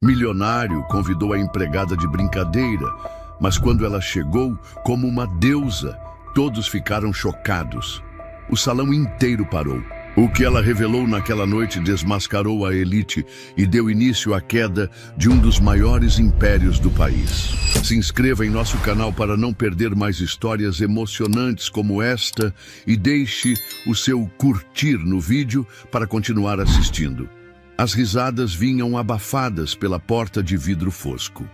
Milionário convidou a empregada de brincadeira, mas quando ela chegou, como uma deusa, todos ficaram chocados. O salão inteiro parou. O que ela revelou naquela noite desmascarou a elite e deu início à queda de um dos maiores impérios do país. Se inscreva em nosso canal para não perder mais histórias emocionantes como esta e deixe o seu curtir no vídeo para continuar assistindo. As risadas vinham abafadas pela porta de vidro fosco.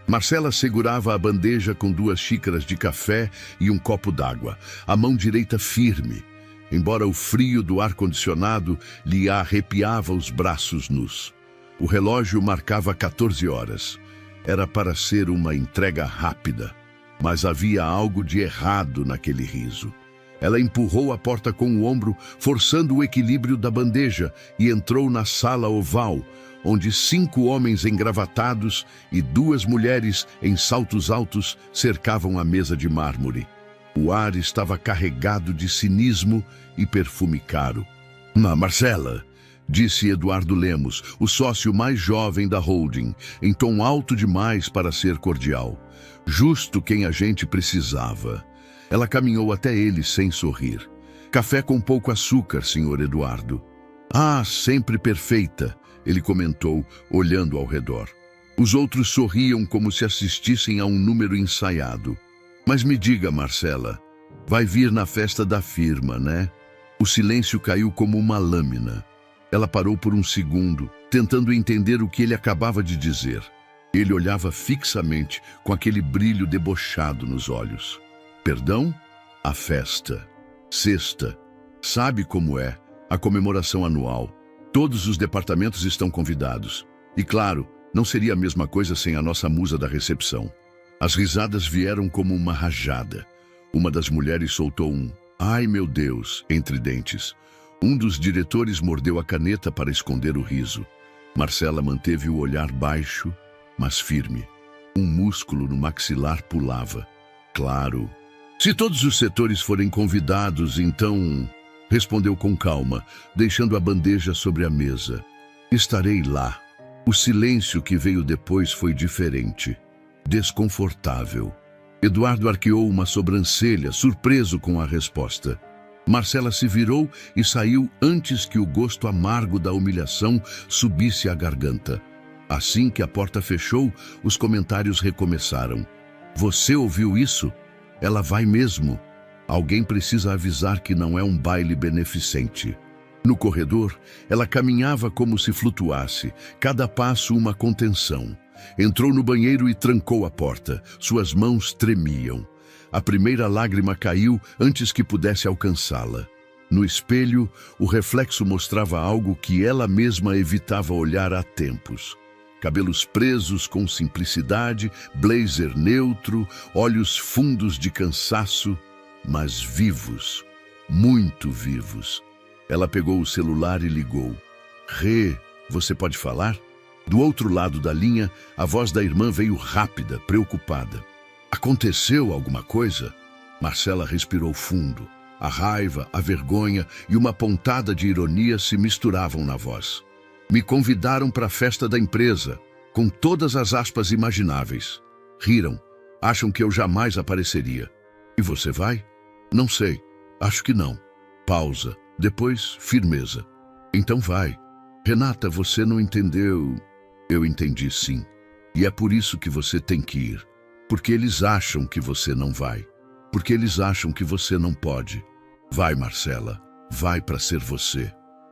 Marcela segurava a bandeja com 2 xícaras de café e um copo d'água, a mão direita firme, embora o frio do ar-condicionado lhe arrepiava os braços nus. O relógio marcava 14 horas. Era para ser uma entrega rápida, mas havia algo de errado naquele riso. Ela empurrou a porta com o ombro, forçando o equilíbrio da bandeja, e entrou na sala oval, onde 5 homens engravatados e 2 mulheres em saltos altos cercavam a mesa de mármore. O ar estava carregado de cinismo e perfume caro. Marcela, disse Eduardo Lemos, o sócio mais jovem da holding, em tom alto demais para ser cordial. Justo quem a gente precisava. Ela caminhou até ele sem sorrir. Café com pouco açúcar, senhor Eduardo. Ah, sempre perfeita, ele comentou, olhando ao redor. Os outros sorriam como se assistissem a um número ensaiado. Mas me diga, Marcela, vai vir na festa da firma, né? O silêncio caiu como uma lâmina. Ela parou por um segundo, tentando entender o que ele acabava de dizer. Ele olhava fixamente, com aquele brilho debochado nos olhos. Perdão? A festa. Sexta. Sabe como é? A comemoração anual. Todos os departamentos estão convidados. E claro, não seria a mesma coisa sem a nossa musa da recepção. As risadas vieram como uma rajada. Uma das mulheres soltou um "Ai, meu Deus!" entre dentes. Um dos diretores mordeu a caneta para esconder o riso. Marcela manteve o olhar baixo, mas firme. Um músculo no maxilar pulava. Claro. Se todos os setores forem convidados, então... Respondeu com calma, deixando a bandeja sobre a mesa. Estarei lá. O silêncio que veio depois foi diferente. Desconfortável. Eduardo arqueou uma sobrancelha, surpreso com a resposta. Marcela se virou e saiu antes que o gosto amargo da humilhação subisse à garganta. Assim que a porta fechou, os comentários recomeçaram. Você ouviu isso? Ela vai mesmo. Alguém precisa avisar que não é um baile beneficente. No corredor, ela caminhava como se flutuasse, cada passo uma contenção. Entrou no banheiro e trancou a porta. Suas mãos tremiam. A primeira lágrima caiu antes que pudesse alcançá-la. No espelho, o reflexo mostrava algo que ela mesma evitava olhar há tempos. Cabelos presos com simplicidade, blazer neutro, olhos fundos de cansaço, mas vivos, muito vivos. Ela pegou o celular e ligou. Rê, você pode falar? Do outro lado da linha, a voz da irmã veio rápida, preocupada. Aconteceu alguma coisa? Marcela respirou fundo. A raiva, a vergonha e uma pontada de ironia se misturavam na voz. Me convidaram para a festa da empresa, com todas as aspas imagináveis. Riram. Acham que eu jamais apareceria. E você vai? Não sei. Acho que não. Pausa. Depois, firmeza. Então vai. Renata, você não entendeu. Eu entendi, sim. E é por isso que você tem que ir. Porque eles acham que você não vai. Porque eles acham que você não pode. Vai, Marcela. Vai para ser você.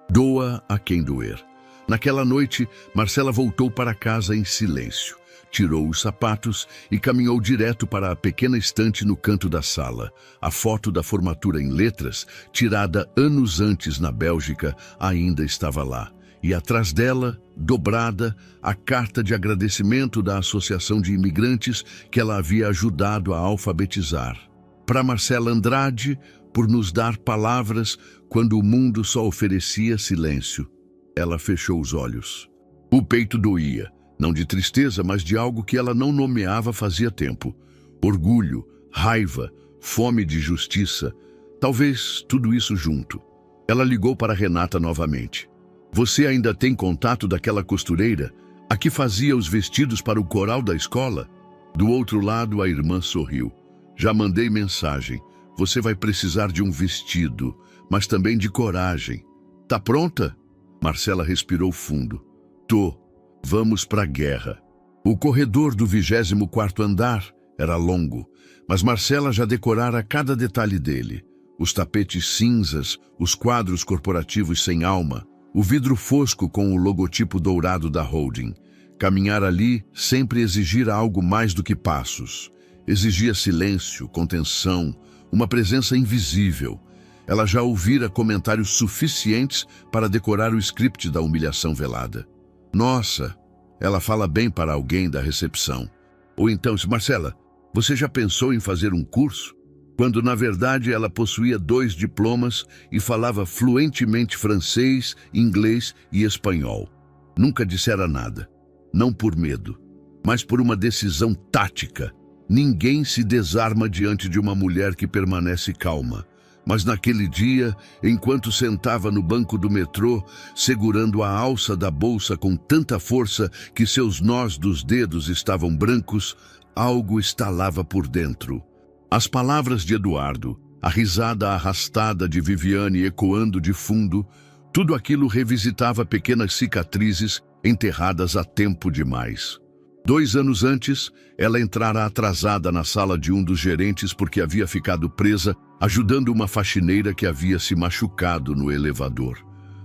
Doa a quem doer. Naquela noite, Marcela voltou para casa em silêncio. Tirou os sapatos e caminhou direto para a pequena estante no canto da sala. A foto da formatura em letras, tirada anos antes na Bélgica, ainda estava lá. E atrás dela, dobrada, a carta de agradecimento da Associação de Imigrantes que ela havia ajudado a alfabetizar. Para Marcela Andrade, por nos dar palavras quando o mundo só oferecia silêncio. Ela fechou os olhos. O peito doía, não de tristeza, mas de algo que ela não nomeava fazia tempo. Orgulho, raiva, fome de justiça, talvez tudo isso junto. Ela ligou para Renata novamente. Você ainda tem contato daquela costureira? A que fazia os vestidos para o coral da escola? Do outro lado, a irmã sorriu. Já mandei mensagem. Você vai precisar de um vestido, mas também de coragem. Tá pronta? Marcela respirou fundo. Tô. Vamos pra guerra. O corredor do 24º andar era longo, mas Marcela já decorara cada detalhe dele. Os tapetes cinzas, os quadros corporativos sem alma, o vidro fosco com o logotipo dourado da holding. Caminhar ali sempre exigira algo mais do que passos. Exigia silêncio, contenção, uma presença invisível. Ela já ouvira comentários suficientes para decorar o script da humilhação velada. Nossa, ela fala bem para alguém da recepção. Ou então, Marcela, você já pensou em fazer um curso? Quando, na verdade, ela possuía 2 diplomas e falava fluentemente francês, inglês e espanhol. Nunca dissera nada. Não por medo, mas por uma decisão tática. Ninguém se desarma diante de uma mulher que permanece calma. Mas naquele dia, enquanto sentava no banco do metrô, segurando a alça da bolsa com tanta força que seus nós dos dedos estavam brancos, algo estalava por dentro. As palavras de Eduardo, a risada arrastada de Viviane ecoando de fundo, tudo aquilo revisitava pequenas cicatrizes enterradas há tempo demais. 2 anos antes, ela entrara atrasada na sala de um dos gerentes porque havia ficado presa ajudando uma faxineira que havia se machucado no elevador.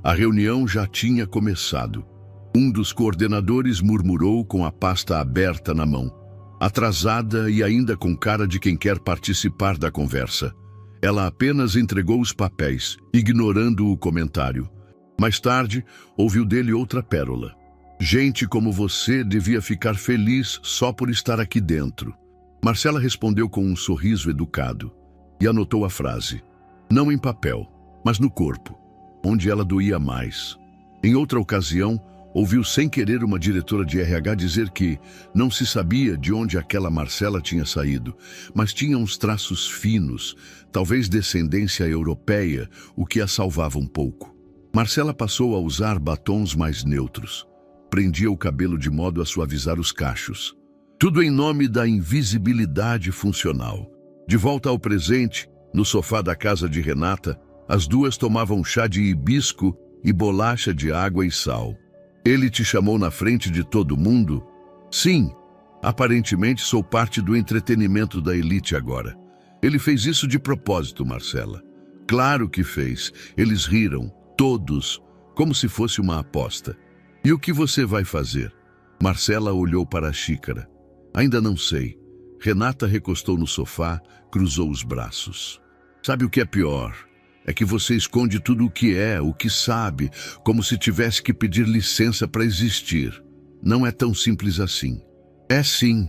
A reunião já tinha começado. Um dos coordenadores murmurou com a pasta aberta na mão, atrasada e ainda com cara de quem quer participar da conversa. Ela apenas entregou os papéis, ignorando o comentário. Mais tarde, ouviu dele outra pérola. Gente como você devia ficar feliz só por estar aqui dentro. Marcela respondeu com um sorriso educado e anotou a frase. Não em papel, mas no corpo, onde ela doía mais. Em outra ocasião, ouviu sem querer uma diretora de RH dizer que não se sabia de onde aquela Marcela tinha saído, mas tinha uns traços finos, talvez descendência europeia, o que a salvava um pouco. Marcela passou a usar batons mais neutros. Prendia o cabelo de modo a suavizar os cachos. Tudo em nome da invisibilidade funcional. De volta ao presente, no sofá da casa de Renata, as duas tomavam chá de hibisco e bolacha de água e sal. Ele te chamou na frente de todo mundo? Sim, aparentemente sou parte do entretenimento da elite agora. Ele fez isso de propósito, Marcela. Claro que fez. Eles riram, todos, como se fosse uma aposta. E o que você vai fazer? Marcela olhou para a xícara. Ainda não sei. Renata recostou no sofá, cruzou os braços. Sabe o que é pior? É que você esconde tudo o que sabe, como se tivesse que pedir licença para existir. Não é tão simples assim. É sim.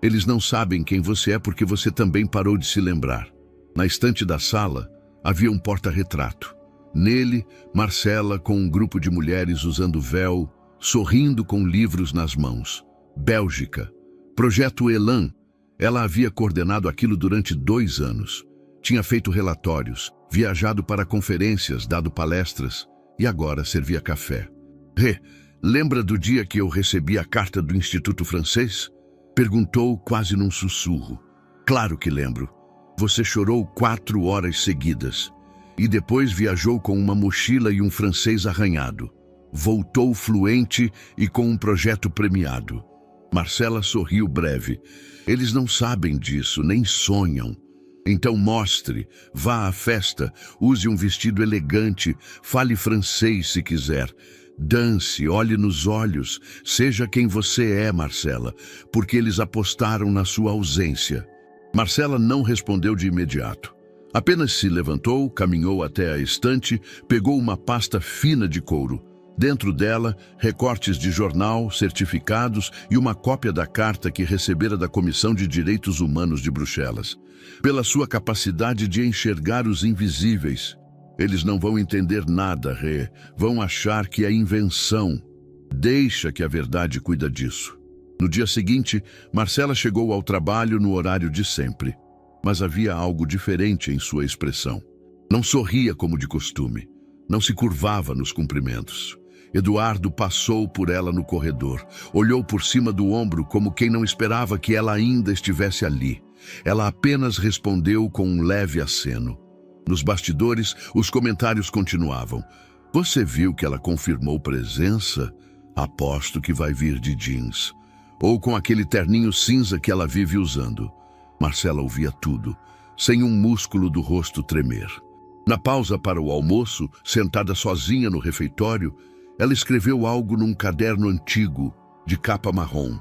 Eles não sabem quem você é porque você também parou de se lembrar. Na estante da sala, havia um porta-retrato. Nele, Marcela com um grupo de mulheres usando véu, sorrindo com livros nas mãos. Bélgica. Projeto Elan. Ela havia coordenado aquilo durante 2 anos. Tinha feito relatórios, viajado para conferências, dado palestras e agora servia café. Lembra do dia que eu recebi a carta do Instituto Francês? Perguntou quase num sussurro. Claro que lembro. Você chorou 4 horas seguidas. E depois viajou com uma mochila e um francês arranhado. Voltou fluente e com um projeto premiado. Marcela sorriu breve. Eles não sabem disso, nem sonham. Então mostre, vá à festa, use um vestido elegante, fale francês se quiser. Dance, olhe nos olhos, seja quem você é, Marcela, porque eles apostaram na sua ausência. Marcela não respondeu de imediato. Apenas se levantou, caminhou até a estante, pegou uma pasta fina de couro. Dentro dela, recortes de jornal, certificados e uma cópia da carta que recebera da Comissão de Direitos Humanos de Bruxelas. Pela sua capacidade de enxergar os invisíveis. Eles não vão entender nada, Rê. Vão achar que é invenção. Deixa que a verdade cuida disso. No dia seguinte, Marcela chegou ao trabalho no horário de sempre. Mas havia algo diferente em sua expressão. Não sorria como de costume. Não se curvava nos cumprimentos. Eduardo passou por ela no corredor. Olhou por cima do ombro como quem não esperava que ela ainda estivesse ali. Ela apenas respondeu com um leve aceno. Nos bastidores, os comentários continuavam. Você viu que ela confirmou presença? Aposto que vai vir de jeans. Ou com aquele terninho cinza que ela vive usando. Marcela ouvia tudo, sem um músculo do rosto tremer. Na pausa para o almoço, sentada sozinha no refeitório, ela escreveu algo num caderno antigo, de capa marrom.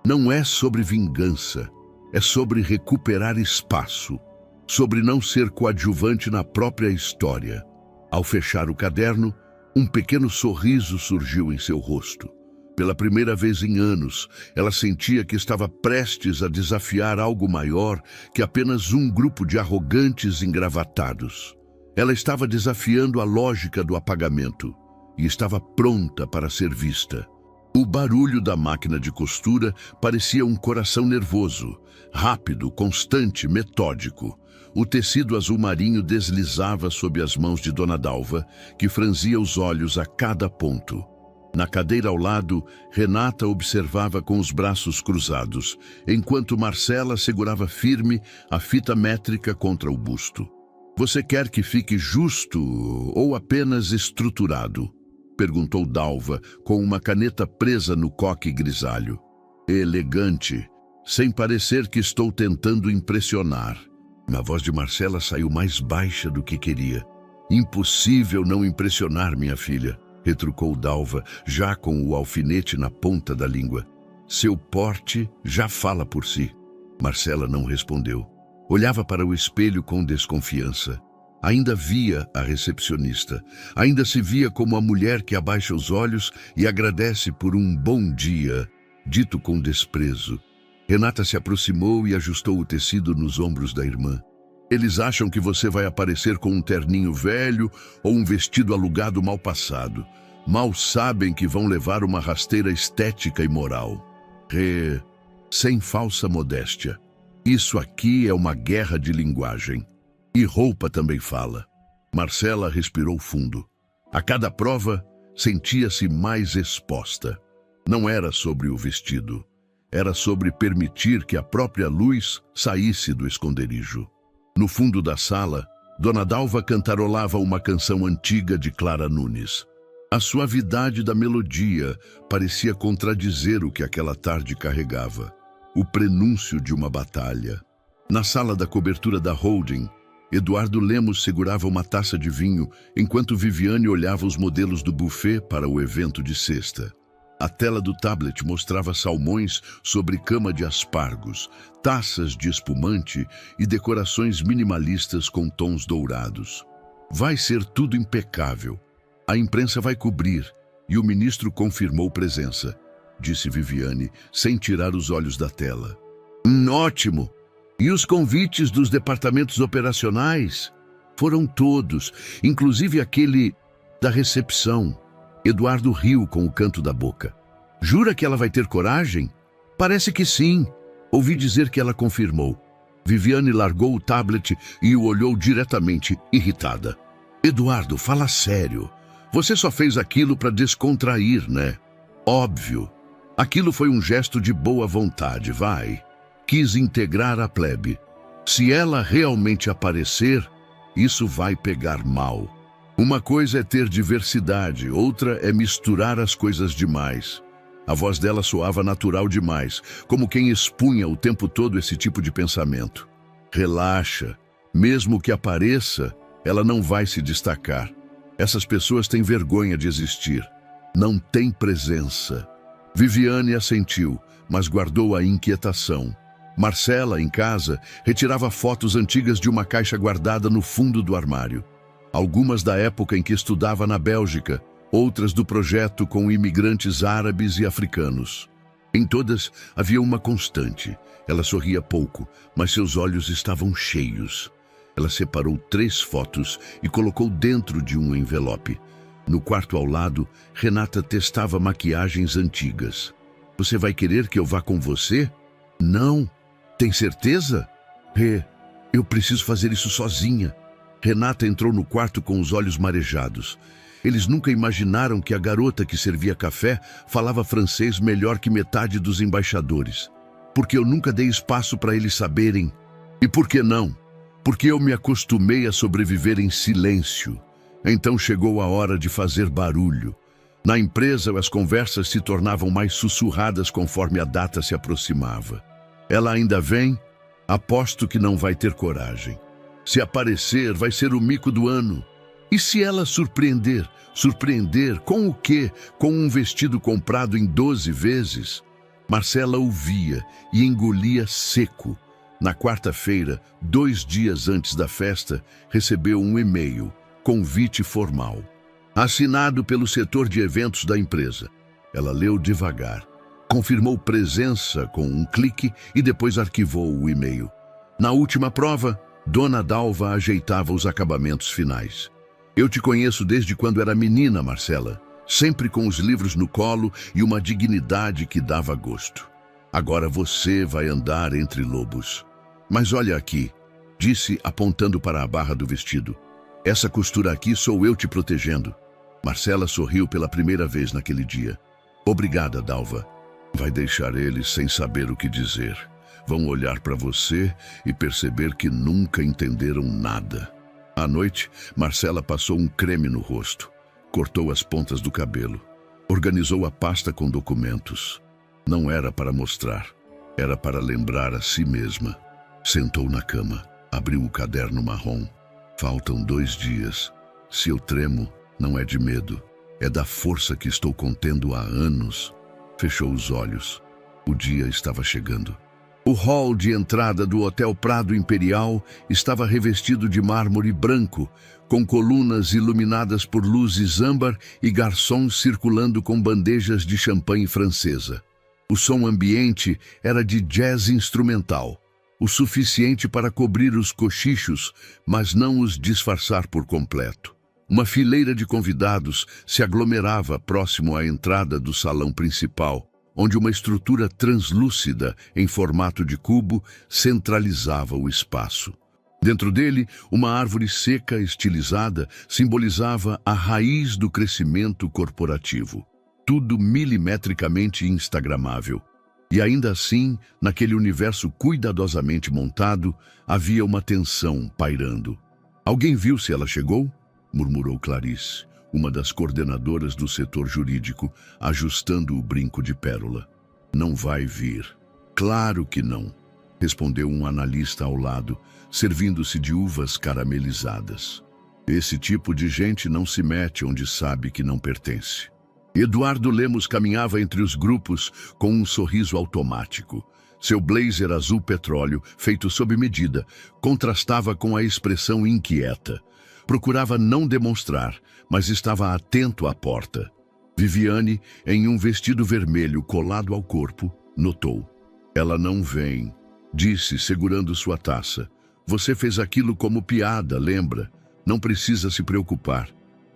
Não é sobre vingança, é sobre recuperar espaço, sobre não ser coadjuvante na própria história. Ao fechar o caderno, um pequeno sorriso surgiu em seu rosto. Pela primeira vez em anos, ela sentia que estava prestes a desafiar algo maior que apenas um grupo de arrogantes engravatados. Ela estava desafiando a lógica do apagamento e estava pronta para ser vista. O barulho da máquina de costura parecia um coração nervoso, rápido, constante, metódico. O tecido azul marinho deslizava sob as mãos de Dona Dalva, que franzia os olhos a cada ponto. Na cadeira ao lado, Renata observava com os braços cruzados, enquanto Marcela segurava firme a fita métrica contra o busto. Você quer que fique justo ou apenas estruturado? Perguntou Dalva, com uma caneta presa no coque grisalho. Elegante, sem parecer que estou tentando impressionar. A voz de Marcela saiu mais baixa do que queria. Impossível não impressionar, minha filha, retrucou Dalva, já com o alfinete na ponta da língua. Seu porte já fala por si. Marcela não respondeu. Olhava para o espelho com desconfiança. Ainda via a recepcionista. Ainda se via como a mulher que abaixa os olhos e agradece por um bom dia, dito com desprezo. Renata se aproximou e ajustou o tecido nos ombros da irmã. Eles acham que você vai aparecer com um terninho velho ou um vestido alugado mal passado. Mal sabem que vão levar uma rasteira estética e moral. Sem falsa modéstia. Isso aqui é uma guerra de linguagem. E roupa também fala. Marcela respirou fundo. A cada prova, sentia-se mais exposta. Não era sobre o vestido. Era sobre permitir que a própria luz saísse do esconderijo. No fundo da sala, Dona Dalva cantarolava uma canção antiga de Clara Nunes. A suavidade da melodia parecia contradizer o que aquela tarde carregava. O prenúncio de uma batalha. Na sala da cobertura da holding, Eduardo Lemos segurava uma taça de vinho, enquanto Viviane olhava os modelos do buffet para o evento de sexta. A tela do tablet mostrava salmões sobre cama de aspargos, taças de espumante e decorações minimalistas com tons dourados. Vai ser tudo impecável. A imprensa vai cobrir e o ministro confirmou presença, disse Viviane, sem tirar os olhos da tela. Ótimo! E os convites dos departamentos operacionais? Foram todos, inclusive aquele da recepção. Eduardo riu com o canto da boca. Jura que ela vai ter coragem? Parece que sim. Ouvi dizer que ela confirmou. Viviane largou o tablet e o olhou diretamente, irritada. Eduardo, fala sério. Você só fez aquilo para descontrair, né? Óbvio. Aquilo foi um gesto de boa vontade, vai. Quis integrar a plebe. Se ela realmente aparecer, isso vai pegar mal. Uma coisa é ter diversidade, outra é misturar as coisas demais. A voz dela soava natural demais, como quem expunha o tempo todo esse tipo de pensamento. Relaxa, mesmo que apareça, ela não vai se destacar. Essas pessoas têm vergonha de existir. Não tem presença. Viviane assentiu, mas guardou a inquietação. Marcela, em casa, retirava fotos antigas de uma caixa guardada no fundo do armário. Algumas da época em que estudava na Bélgica, outras do projeto com imigrantes árabes e africanos. Em todas havia uma constante. Ela sorria pouco, mas seus olhos estavam cheios. Ela separou 3 fotos e colocou dentro de um envelope. No quarto ao lado, Renata testava maquiagens antigas. Você vai querer que eu vá com você? Não. Tem certeza? Eu preciso fazer isso sozinha. Renata entrou no quarto com os olhos marejados. Eles nunca imaginaram que a garota que servia café falava francês melhor que metade dos embaixadores. Porque eu nunca dei espaço para eles saberem. E por que não? Porque eu me acostumei a sobreviver em silêncio. Então chegou a hora de fazer barulho. Na empresa, as conversas se tornavam mais sussurradas conforme a data se aproximava. Ela ainda vem? Aposto que não vai ter coragem. Se aparecer, vai ser o mico do ano. E se ela surpreender? Surpreender com o quê? Com um vestido comprado em 12 vezes? Marcela ouvia e engolia seco. Na quarta-feira, 2 dias antes da festa, recebeu um e-mail, convite formal. Assinado pelo setor de eventos da empresa. Ela leu devagar. Confirmou presença com um clique e depois arquivou o e-mail. Na última prova, Dona Dalva ajeitava os acabamentos finais. Eu te conheço desde quando era menina, Marcela, sempre com os livros no colo e uma dignidade que dava gosto. Agora você vai andar entre lobos. Mas olha aqui, disse apontando para a barra do vestido. Essa costura aqui sou eu te protegendo. Marcela sorriu pela primeira vez naquele dia. Obrigada, Dalva. Vai deixar eles sem saber o que dizer. Vão olhar para você e perceber que nunca entenderam nada. À noite, Marcela passou um creme no rosto, cortou as pontas do cabelo, organizou a pasta com documentos. Não era para mostrar, era para lembrar a si mesma. Sentou na cama, abriu o caderno marrom. Faltam 2 dias. Se eu tremo, não é de medo, é da força que estou contendo há anos. Fechou os olhos. O dia estava chegando. O hall de entrada do Hotel Prado Imperial estava revestido de mármore branco, com colunas iluminadas por luzes âmbar e garçons circulando com bandejas de champanhe francesa. O som ambiente era de jazz instrumental, o suficiente para cobrir os cochichos, mas não os disfarçar por completo. Uma fileira de convidados se aglomerava próximo à entrada do salão principal, onde uma estrutura translúcida, em formato de cubo, centralizava o espaço. Dentro dele, uma árvore seca estilizada simbolizava a raiz do crescimento corporativo. Tudo milimetricamente instagramável. E ainda assim, naquele universo cuidadosamente montado, havia uma tensão pairando. Alguém viu se ela chegou? Murmurou Clarice, uma das coordenadoras do setor jurídico, ajustando o brinco de pérola. Não vai vir. Claro que não, respondeu um analista ao lado, servindo-se de uvas caramelizadas. Esse tipo de gente não se mete onde sabe que não pertence. Eduardo Lemos caminhava entre os grupos com um sorriso automático. Seu blazer azul petróleo, feito sob medida, contrastava com a expressão inquieta. Procurava não demonstrar, mas estava atento à porta. Viviane, em um vestido vermelho colado ao corpo, notou. Ela não vem, disse, segurando sua taça. Você fez aquilo como piada, lembra? Não precisa se preocupar.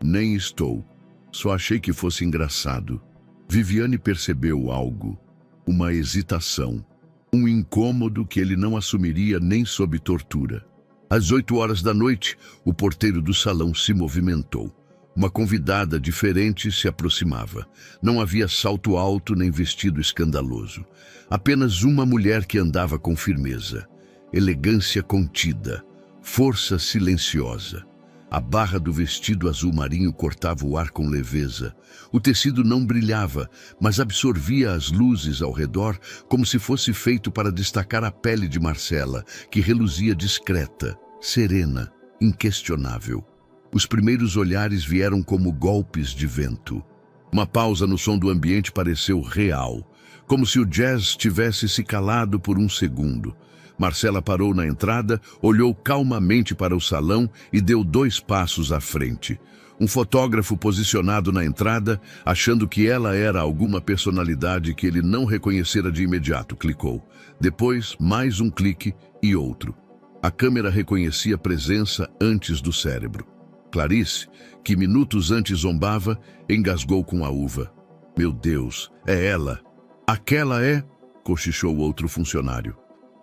Nem estou. Só achei que fosse engraçado. Viviane percebeu algo. Uma hesitação. Um incômodo que ele não assumiria nem sob tortura. Às 8 horas da noite, o porteiro do salão se movimentou. Uma convidada diferente se aproximava. Não havia salto alto nem vestido escandaloso. Apenas uma mulher que andava com firmeza. Elegância contida. Força silenciosa. A barra do vestido azul marinho cortava o ar com leveza. O tecido não brilhava, mas absorvia as luzes ao redor como se fosse feito para destacar a pele de Marcela, que reluzia discreta, serena, inquestionável. Os primeiros olhares vieram como golpes de vento. Uma pausa no som do ambiente pareceu real, como se o jazz tivesse se calado por um segundo. Marcela parou na entrada, olhou calmamente para o salão e deu 2 passos à frente. Um fotógrafo posicionado na entrada, achando que ela era alguma personalidade que ele não reconhecera de imediato, clicou. Depois, mais um clique e outro. A câmera reconhecia a presença antes do cérebro. Clarice, que minutos antes zombava, engasgou com a uva. Meu Deus, é ela. Aquela é? Cochichou outro funcionário.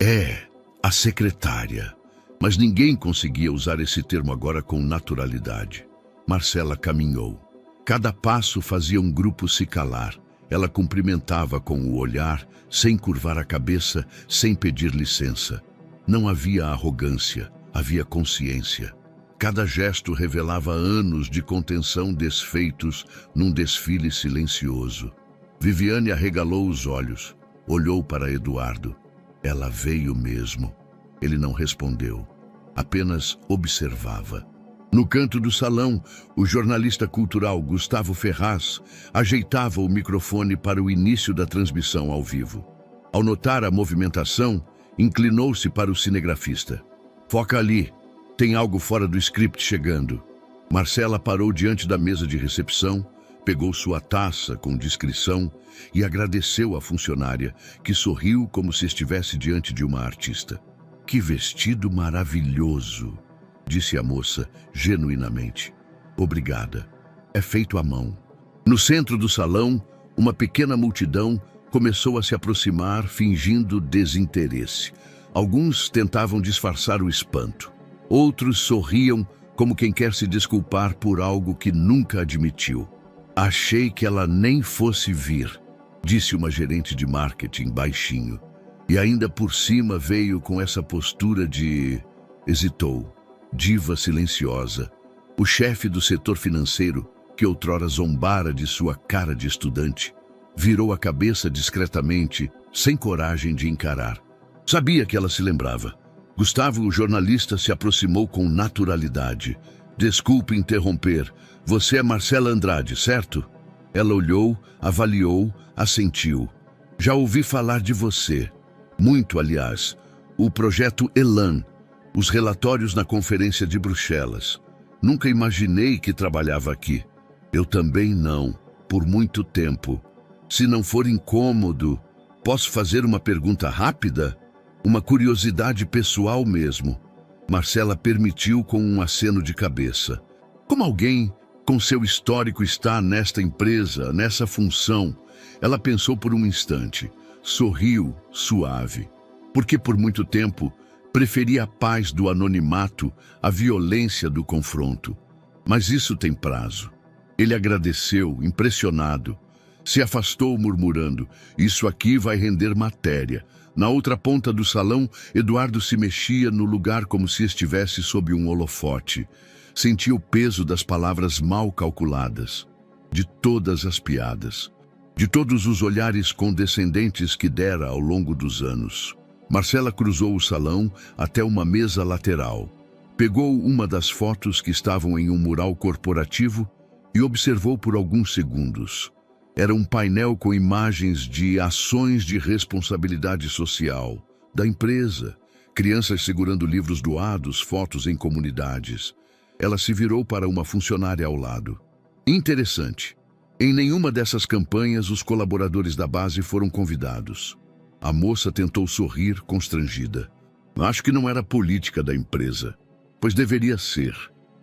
É, a secretária. Mas ninguém conseguia usar esse termo agora com naturalidade. Marcela caminhou. Cada passo fazia um grupo se calar. Ela cumprimentava com o olhar, sem curvar a cabeça, sem pedir licença. Não havia arrogância, havia consciência. Cada gesto revelava anos de contenção desfeitos num desfile silencioso. Viviane arregalou os olhos, olhou para Eduardo. Ela veio mesmo. Ele não respondeu, apenas observava. No canto do salão, o jornalista cultural Gustavo Ferraz ajeitava o microfone para o início da transmissão ao vivo. Ao notar a movimentação, inclinou-se para o cinegrafista. Foca ali, tem algo fora do script chegando. Marcela parou diante da mesa de recepção, pegou sua taça com discrição e agradeceu à funcionária, que sorriu como se estivesse diante de uma artista. Que vestido maravilhoso! Disse a moça, genuinamente. Obrigada. É feito à mão. No centro do salão, uma pequena multidão começou a se aproximar, fingindo desinteresse. Alguns tentavam disfarçar o espanto. Outros sorriam como quem quer se desculpar por algo que nunca admitiu. Achei que ela nem fosse vir, disse uma gerente de marketing baixinho. E ainda por cima veio com essa postura de... Hesitou. Diva silenciosa, o chefe do setor financeiro, que outrora zombara de sua cara de estudante, virou a cabeça discretamente, sem coragem de encarar. Sabia que ela se lembrava. Gustavo, o jornalista, se aproximou com naturalidade. Desculpe interromper, você é Marcela Andrade, certo? Ela olhou, avaliou, assentiu. Já ouvi falar de você. Muito, aliás. O projeto Elan. Os relatórios na conferência de Bruxelas. Nunca imaginei que trabalhava aqui. Eu também não, por muito tempo. Se não for incômodo, posso fazer uma pergunta rápida? Uma curiosidade pessoal mesmo. Marcela permitiu com um aceno de cabeça. Como alguém com seu histórico está nesta empresa, nessa função? Ela pensou por um instante. Sorriu, suave. Porque por muito tempo preferia a paz do anonimato à violência do confronto. Mas isso tem prazo. Ele agradeceu, impressionado. Se afastou murmurando, isso aqui vai render matéria. Na outra ponta do salão, Eduardo se mexia no lugar como se estivesse sob um holofote. Sentia o peso das palavras mal calculadas, de todas as piadas, de todos os olhares condescendentes que dera ao longo dos anos. Marcela cruzou o salão até uma mesa lateral. Pegou uma das fotos que estavam em um mural corporativo e observou por alguns segundos. Era um painel com imagens de ações de responsabilidade social da empresa, crianças segurando livros doados, fotos em comunidades. Ela se virou para uma funcionária ao lado. Interessante. Em nenhuma dessas campanhas os colaboradores da base foram convidados. A moça tentou sorrir, constrangida. Acho que não era política da empresa, pois deveria ser.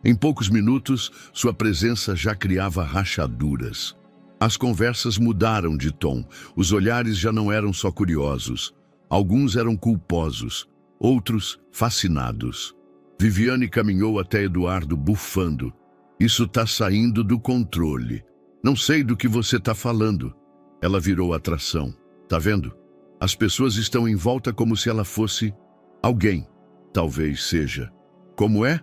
Em poucos minutos, sua presença já criava rachaduras. As conversas mudaram de tom. Os olhares já não eram só curiosos. Alguns eram culposos, outros fascinados. Viviane caminhou até Eduardo bufando. Isso tá saindo do controle. Não sei do que você tá falando. Ela virou atração. Tá vendo? As pessoas estão em volta como se ela fosse alguém. Talvez seja. Como é?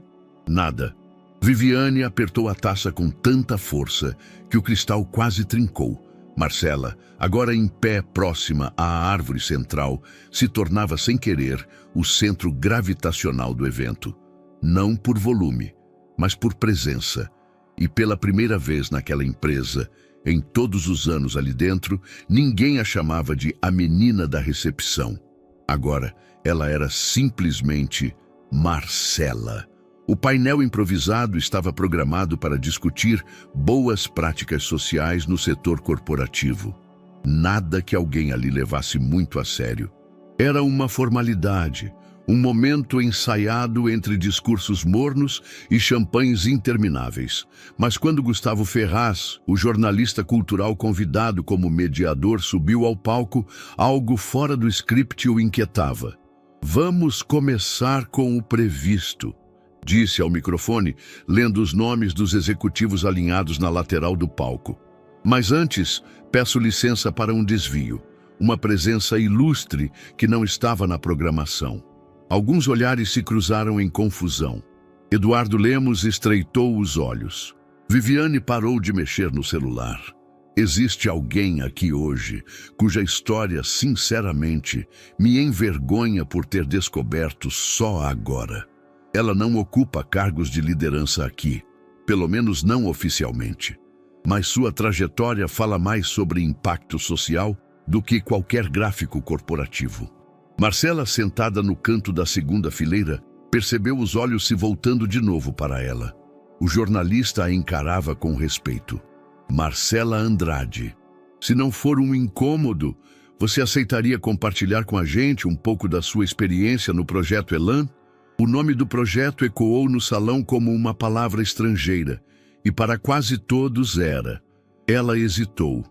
Nada. Viviane apertou a taça com tanta força que o cristal quase trincou. Marcela, agora em pé próxima à árvore central, se tornava sem querer o centro gravitacional do evento. Não por volume, mas por presença. E pela primeira vez naquela empresa, em todos os anos ali dentro, ninguém a chamava de a menina da recepção. Agora, ela era simplesmente Marcela. O painel improvisado estava programado para discutir boas práticas sociais no setor corporativo. Nada que alguém ali levasse muito a sério. Era uma formalidade, um momento ensaiado entre discursos mornos e champanhes intermináveis. Mas quando Gustavo Ferraz, o jornalista cultural convidado como mediador, subiu ao palco, algo fora do script o inquietava. Vamos começar com o previsto, disse ao microfone, lendo os nomes dos executivos alinhados na lateral do palco. Mas antes, peço licença para um desvio, uma presença ilustre que não estava na programação. Alguns olhares se cruzaram em confusão. Eduardo Lemos estreitou os olhos. Viviane parou de mexer no celular. Existe alguém aqui hoje cuja história, sinceramente, me envergonha por ter descoberto só agora. Ela não ocupa cargos de liderança aqui, pelo menos não oficialmente. Mas sua trajetória fala mais sobre impacto social do que qualquer gráfico corporativo. Marcela, sentada no canto da segunda fileira, percebeu os olhos se voltando de novo para ela. O jornalista a encarava com respeito. Marcela Andrade. Se não for um incômodo, você aceitaria compartilhar com a gente um pouco da sua experiência no projeto Elan? O nome do projeto ecoou no salão como uma palavra estrangeira, e para quase todos era. Ela hesitou.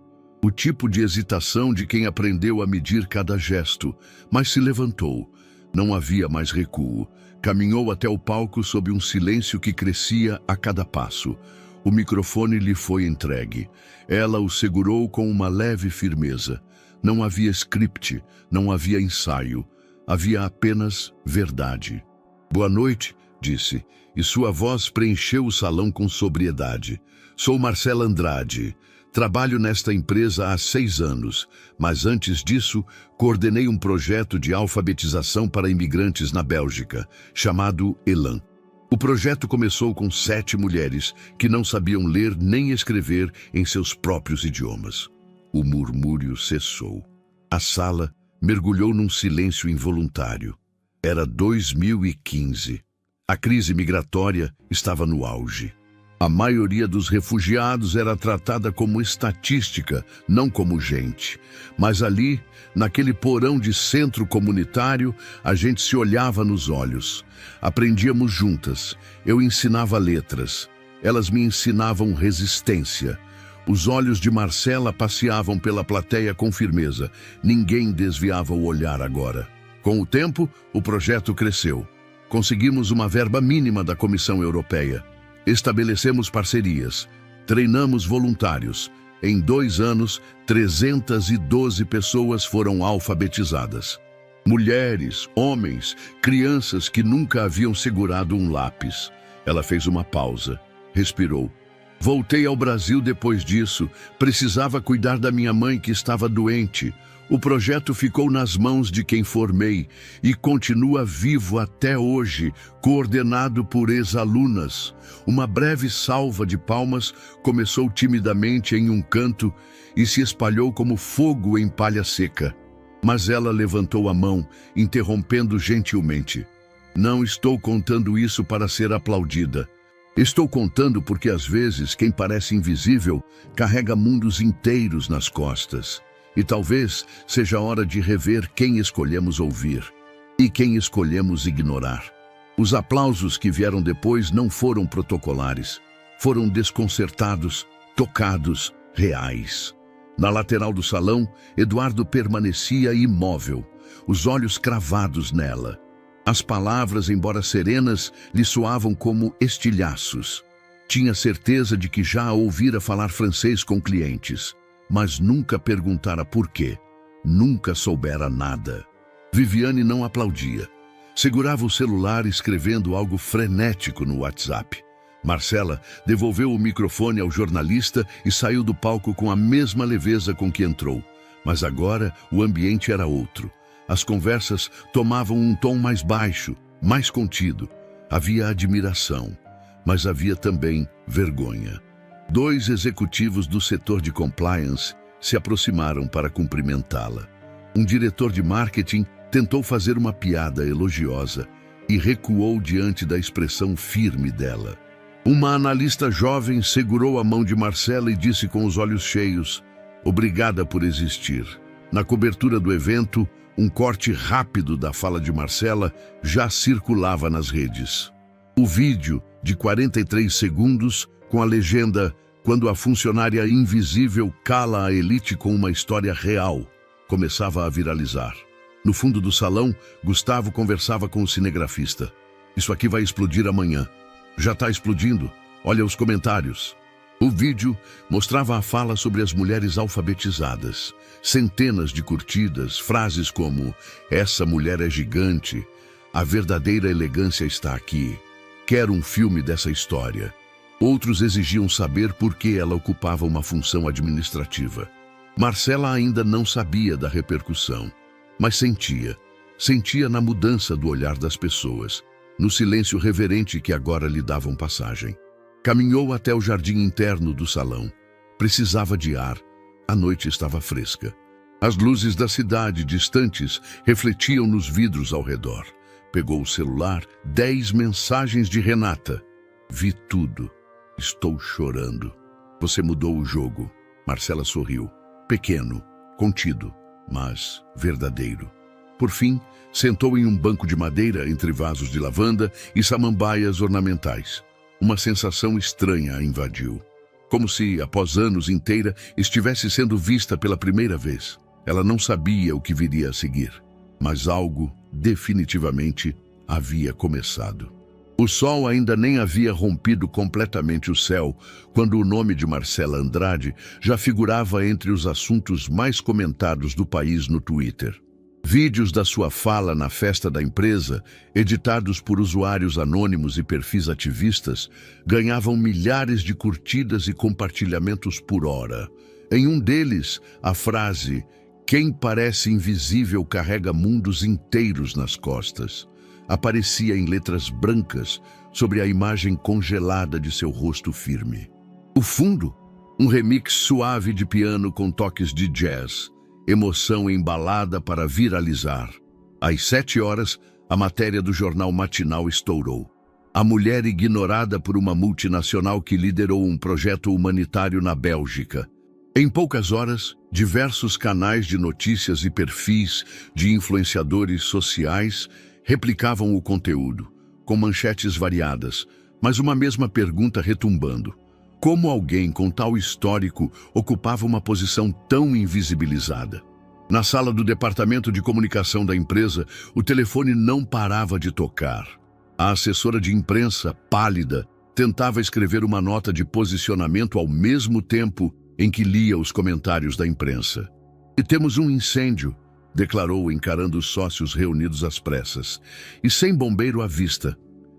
O tipo de hesitação de quem aprendeu a medir cada gesto, mas se levantou. Não havia mais recuo. Caminhou até o palco sob um silêncio que crescia a cada passo. O microfone lhe foi entregue. Ela o segurou com uma leve firmeza. Não havia script, não havia ensaio. Havia apenas verdade. Boa noite, disse, e sua voz preencheu o salão com sobriedade. Sou Marcela Andrade. Trabalho nesta empresa há 6 anos, mas antes disso, coordenei um projeto de alfabetização para imigrantes na Bélgica, chamado Elan. O projeto começou com 7 mulheres que não sabiam ler nem escrever em seus próprios idiomas. O murmúrio cessou. A sala mergulhou num silêncio involuntário. Era 2015. A crise migratória estava no auge. A maioria dos refugiados era tratada como estatística, não como gente. Mas ali, naquele porão de centro comunitário, a gente se olhava nos olhos. Aprendíamos juntas. Eu ensinava letras. Elas me ensinavam resistência. Os olhos de Marcela passeavam pela plateia com firmeza. Ninguém desviava o olhar agora. Com o tempo, o projeto cresceu. Conseguimos uma verba mínima da Comissão Europeia. Estabelecemos parcerias, treinamos voluntários. Em 2 anos, 312 pessoas foram alfabetizadas. Mulheres, homens, crianças que nunca haviam segurado um lápis. Ela fez uma pausa, respirou. Voltei ao Brasil depois disso. Precisava cuidar da minha mãe que estava doente. O projeto ficou nas mãos de quem formei e continua vivo até hoje, coordenado por ex-alunas. Uma breve salva de palmas começou timidamente em um canto e se espalhou como fogo em palha seca. Mas ela levantou a mão, interrompendo gentilmente. Não estou contando isso para ser aplaudida. Estou contando porque às vezes quem parece invisível carrega mundos inteiros nas costas. E talvez seja hora de rever quem escolhemos ouvir e quem escolhemos ignorar. Os aplausos que vieram depois não foram protocolares. Foram desconcertados, tocados, reais. Na lateral do salão, Eduardo permanecia imóvel, os olhos cravados nela. As palavras, embora serenas, lhe soavam como estilhaços. Tinha certeza de que já a ouvira falar francês com clientes. Mas nunca perguntara por quê. Nunca soubera nada. Viviane não aplaudia. Segurava o celular escrevendo algo frenético no WhatsApp. Marcela devolveu o microfone ao jornalista e saiu do palco com a mesma leveza com que entrou. Mas agora o ambiente era outro. As conversas tomavam um tom mais baixo, mais contido. Havia admiração, mas havia também vergonha. 2 executivos do setor de compliance se aproximaram para cumprimentá-la. Um diretor de marketing tentou fazer uma piada elogiosa e recuou diante da expressão firme dela. Uma analista jovem segurou a mão de Marcela e disse com os olhos cheios: "Obrigada por existir." Na cobertura do evento, um corte rápido da fala de Marcela já circulava nas redes. O vídeo, de 43 segundos, com a legenda "Quando a funcionária invisível cala a elite com uma história real", começava a viralizar. No fundo do salão, Gustavo conversava com o cinegrafista. Isso aqui vai explodir amanhã. Já está explodindo. Olha os comentários. O vídeo mostrava a fala sobre as mulheres alfabetizadas. Centenas de curtidas, frases como "Essa mulher é gigante", "A verdadeira elegância está aqui", "Quero um filme dessa história". Outros exigiam saber por que ela ocupava uma função administrativa. Marcela ainda não sabia da repercussão, mas sentia na mudança do olhar das pessoas, no silêncio reverente que agora lhe davam passagem. Caminhou até o jardim interno do salão. Precisava de ar. A noite estava fresca. As luzes da cidade distantes refletiam nos vidros ao redor. Pegou o celular, 10 mensagens de Renata. Vi tudo. Estou chorando. Você mudou o jogo. Marcela sorriu. Pequeno, contido, mas verdadeiro. Por fim, sentou em um banco de madeira entre vasos de lavanda e samambaias ornamentais. Uma sensação estranha a invadiu. Como se, após anos inteira, estivesse sendo vista pela primeira vez. Ela não sabia o que viria a seguir, mas algo, definitivamente, havia começado. O sol ainda nem havia rompido completamente o céu, quando o nome de Marcela Andrade já figurava entre os assuntos mais comentados do país no Twitter. Vídeos da sua fala na festa da empresa, editados por usuários anônimos e perfis ativistas, ganhavam milhares de curtidas e compartilhamentos por hora. Em um deles, a frase "Quem parece invisível carrega mundos inteiros nas costas" aparecia em letras brancas sobre a imagem congelada de seu rosto firme. O fundo, um remix suave de piano com toques de jazz, emoção embalada para viralizar. Às 7 horas, a matéria do jornal matinal estourou. A mulher ignorada por uma multinacional que liderou um projeto humanitário na Bélgica. Em poucas horas, diversos canais de notícias e perfis de influenciadores sociais replicavam o conteúdo, com manchetes variadas, mas uma mesma pergunta retumbando. Como alguém com tal histórico ocupava uma posição tão invisibilizada? Na sala do departamento de comunicação da empresa, o telefone não parava de tocar. A assessora de imprensa, pálida, tentava escrever uma nota de posicionamento ao mesmo tempo em que lia os comentários da imprensa. "E temos um incêndio", declarou, encarando os sócios reunidos às pressas. E sem bombeiro à vista,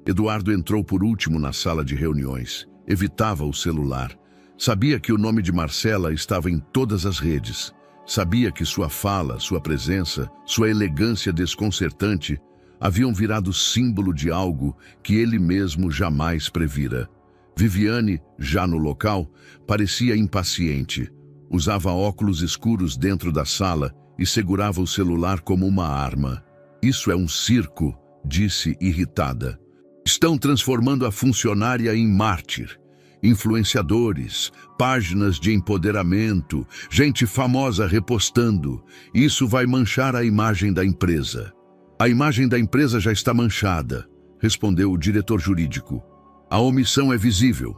Eduardo entrou por último na sala de reuniões. Evitava o celular. Sabia que o nome de Marcela estava em todas as redes. Sabia que sua fala, sua presença, sua elegância desconcertante haviam virado símbolo de algo que ele mesmo jamais previra. Viviane, já no local, parecia impaciente. Usava óculos escuros dentro da sala e segurava o celular como uma arma. "Isso é um circo", disse irritada. "Estão transformando a funcionária em mártir. Influenciadores, páginas de empoderamento, gente famosa repostando. Isso vai manchar a imagem da empresa." "A imagem da empresa já está manchada", respondeu o diretor jurídico. "A omissão é visível.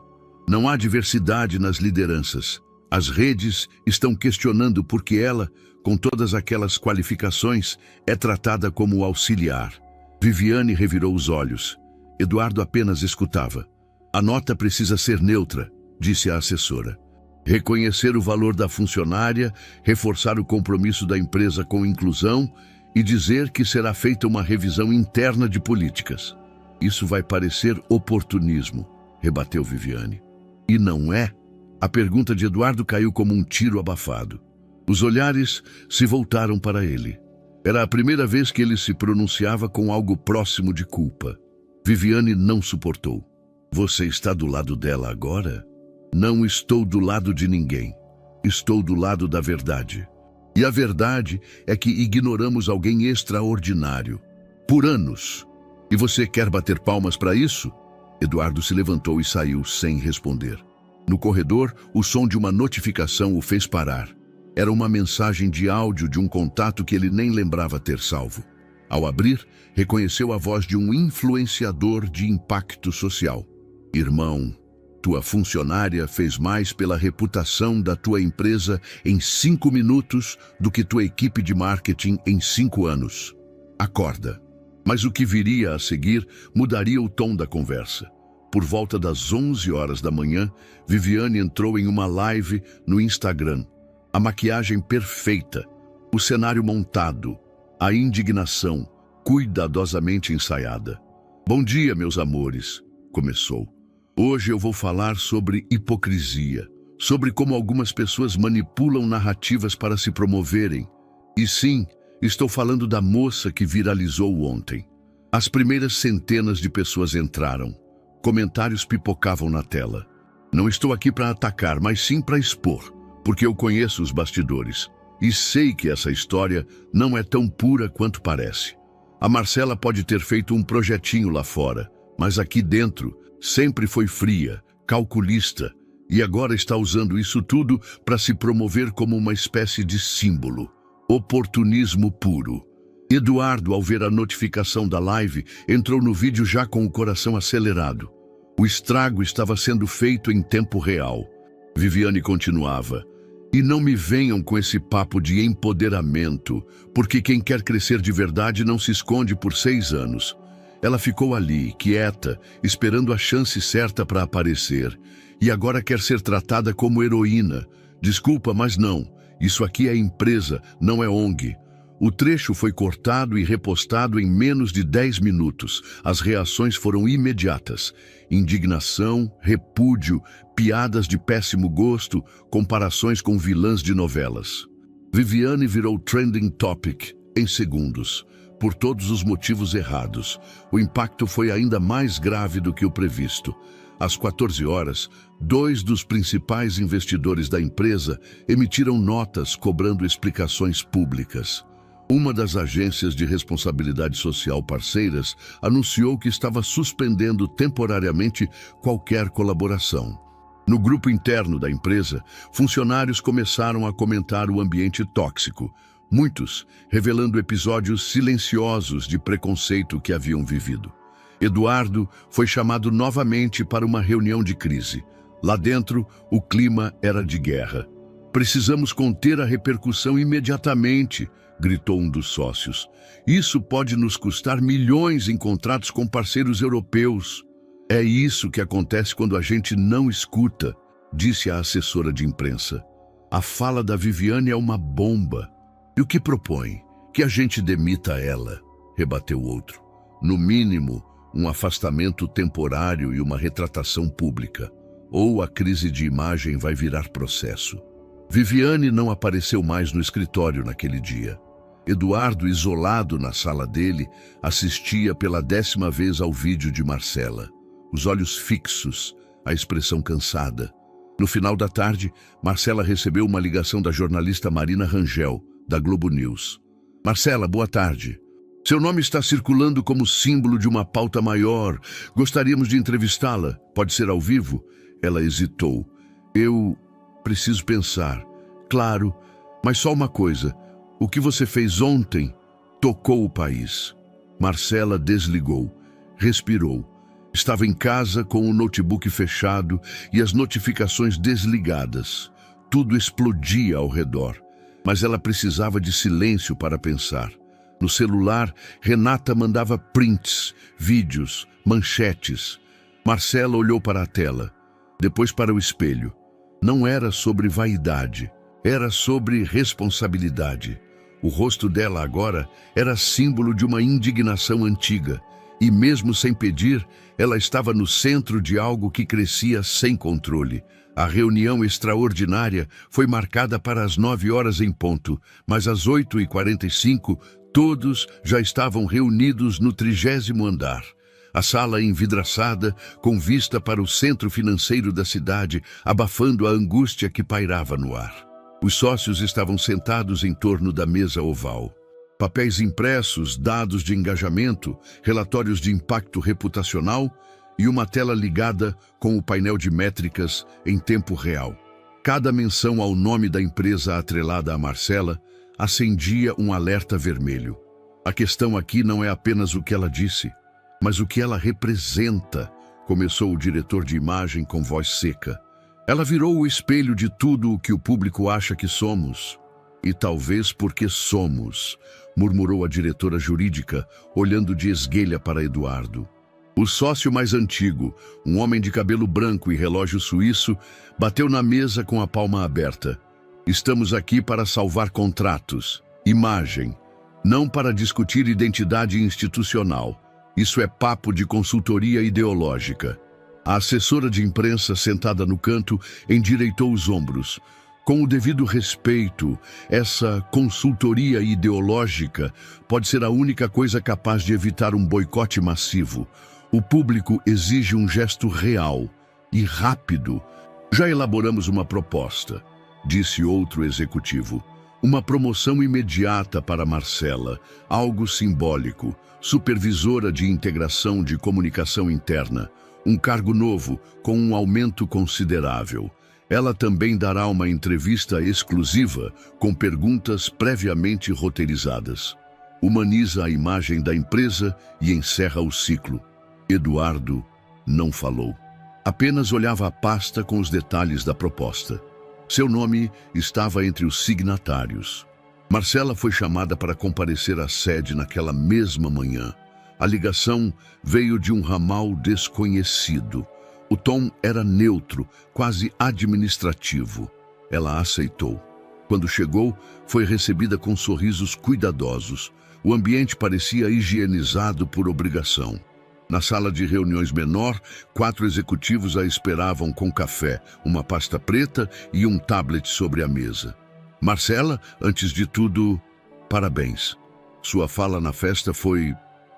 Não há diversidade nas lideranças. As redes estão questionando por que ela, com todas aquelas qualificações, é tratada como auxiliar." Viviane revirou os olhos. Eduardo apenas escutava. "A nota precisa ser neutra", disse a assessora. "Reconhecer o valor da funcionária, reforçar o compromisso da empresa com inclusão e dizer que será feita uma revisão interna de políticas." "Isso vai parecer oportunismo", rebateu Viviane. "E não é?" A pergunta de Eduardo caiu como um tiro abafado. Os olhares se voltaram para ele. Era a primeira vez que ele se pronunciava com algo próximo de culpa. Viviane não suportou. "Você está do lado dela agora?" "Não estou do lado de ninguém. Estou do lado da verdade. E a verdade é que ignoramos alguém extraordinário. Por anos. E você quer bater palmas para isso?" Eduardo se levantou e saiu sem responder. No corredor, o som de uma notificação o fez parar. Era uma mensagem de áudio de um contato que ele nem lembrava ter salvo. Ao abrir, reconheceu a voz de um influenciador de impacto social. "Irmão, tua funcionária fez mais pela reputação da tua empresa em 5 minutos do que tua equipe de marketing em 5 anos. Acorda." Mas o que viria a seguir mudaria o tom da conversa. Por volta das 11 horas da manhã, Viviane entrou em uma live no Instagram. A maquiagem perfeita, o cenário montado, a indignação cuidadosamente ensaiada. "Bom dia, meus amores", começou. "Hoje eu vou falar sobre hipocrisia, sobre como algumas pessoas manipulam narrativas para se promoverem. E sim, estou falando da moça que viralizou ontem." As primeiras centenas de pessoas entraram. Comentários pipocavam na tela. Não estou aqui para atacar, mas sim para expor, porque eu conheço os bastidores e sei que essa história não é tão pura quanto parece. A Marcela pode ter feito um projetinho lá fora, mas aqui dentro sempre foi fria, calculista, e agora está usando isso tudo para se promover como uma espécie de símbolo. Oportunismo puro. Eduardo, ao ver a notificação da live, entrou no vídeo já com o coração acelerado. O estrago estava sendo feito em tempo real. Viviane continuava: "E não me venham com esse papo de empoderamento, porque quem quer crescer de verdade não se esconde por 6 anos. Ela ficou ali, quieta, esperando a chance certa para aparecer, e agora quer ser tratada como heroína. Desculpa, mas não. Isso aqui é empresa, não é ONG." O trecho foi cortado e repostado em menos de 10 minutos. As reações foram imediatas. Indignação, repúdio, piadas de péssimo gosto, comparações com vilãs de novelas. Viviane virou trending topic em segundos, por todos os motivos errados. O impacto foi ainda mais grave do que o previsto. Às 14 horas, 2 dos principais investidores da empresa emitiram notas cobrando explicações públicas. Uma das agências de responsabilidade social parceiras anunciou que estava suspendendo temporariamente qualquer colaboração. No grupo interno da empresa, funcionários começaram a comentar o ambiente tóxico, muitos revelando episódios silenciosos de preconceito que haviam vivido. Eduardo foi chamado novamente para uma reunião de crise. Lá dentro, o clima era de guerra. "Precisamos conter a repercussão imediatamente", gritou um dos sócios. "Isso pode nos custar milhões em contratos com parceiros europeus." "É isso que acontece quando a gente não escuta", disse a assessora de imprensa. "A fala da Viviane é uma bomba." "E o que propõe? Que a gente demita ela", rebateu outro. "No mínimo, um afastamento temporário e uma retratação pública. Ou a crise de imagem vai virar processo." Viviane não apareceu mais no escritório naquele dia. Eduardo, isolado na sala dele, assistia pela 10ª vez ao vídeo de Marcela. Os olhos fixos, a expressão cansada. No final da tarde, Marcela recebeu uma ligação da jornalista Marina Rangel, da Globo News. "Marcela, boa tarde. Seu nome está circulando como símbolo de uma pauta maior. Gostaríamos de entrevistá-la. Pode ser ao vivo?" Ela hesitou. "Eu preciso pensar." "Claro, mas só uma coisa. O que você fez ontem tocou o país." Marcela desligou, respirou. Estava em casa com o notebook fechado e as notificações desligadas. Tudo explodia ao redor, mas ela precisava de silêncio para pensar. No celular, Renata mandava prints, vídeos, manchetes. Marcela olhou para a tela, depois para o espelho. Não era sobre vaidade, era sobre responsabilidade. O rosto dela agora era símbolo de uma indignação antiga, e mesmo sem pedir, ela estava no centro de algo que crescia sem controle. A reunião extraordinária foi marcada para as 9 horas em ponto, mas às 8h45 todos já estavam reunidos no 30º andar. A sala envidraçada, com vista para o centro financeiro da cidade, abafando a angústia que pairava no ar. Os sócios estavam sentados em torno da mesa oval. Papéis impressos, dados de engajamento, relatórios de impacto reputacional e uma tela ligada com o painel de métricas em tempo real. Cada menção ao nome da empresa atrelada a Marcela acendia um alerta vermelho. A questão aqui não é apenas o que ela disse, mas o que ela representa, começou o diretor de imagem com voz seca. Ela virou o espelho de tudo o que o público acha que somos. E talvez porque somos, murmurou a diretora jurídica, olhando de esguelha para Eduardo. O sócio mais antigo, um homem de cabelo branco e relógio suíço, bateu na mesa com a palma aberta. Estamos aqui para salvar contratos, imagem, não para discutir identidade institucional. Isso é papo de consultoria ideológica. A assessora de imprensa, sentada no canto, endireitou os ombros. Com o devido respeito, essa consultoria ideológica pode ser a única coisa capaz de evitar um boicote massivo. O público exige um gesto real e rápido. Já elaboramos uma proposta, disse outro executivo. Uma promoção imediata para Marcela, algo simbólico, supervisora de integração de comunicação interna, um cargo novo com um aumento considerável. Ela também dará uma entrevista exclusiva com perguntas previamente roteirizadas. Humaniza a imagem da empresa e encerra o ciclo. Eduardo não falou. Apenas olhava a pasta com os detalhes da proposta. Seu nome estava entre os signatários. Marcela foi chamada para comparecer à sede naquela mesma manhã. A ligação veio de um ramal desconhecido. O tom era neutro, quase administrativo. Ela aceitou. Quando chegou, foi recebida com sorrisos cuidadosos. O ambiente parecia higienizado por obrigação. Na sala de reuniões menor, 4 executivos a esperavam com café, uma pasta preta e um tablet sobre a mesa. Marcela, antes de tudo, parabéns. Sua fala na festa foi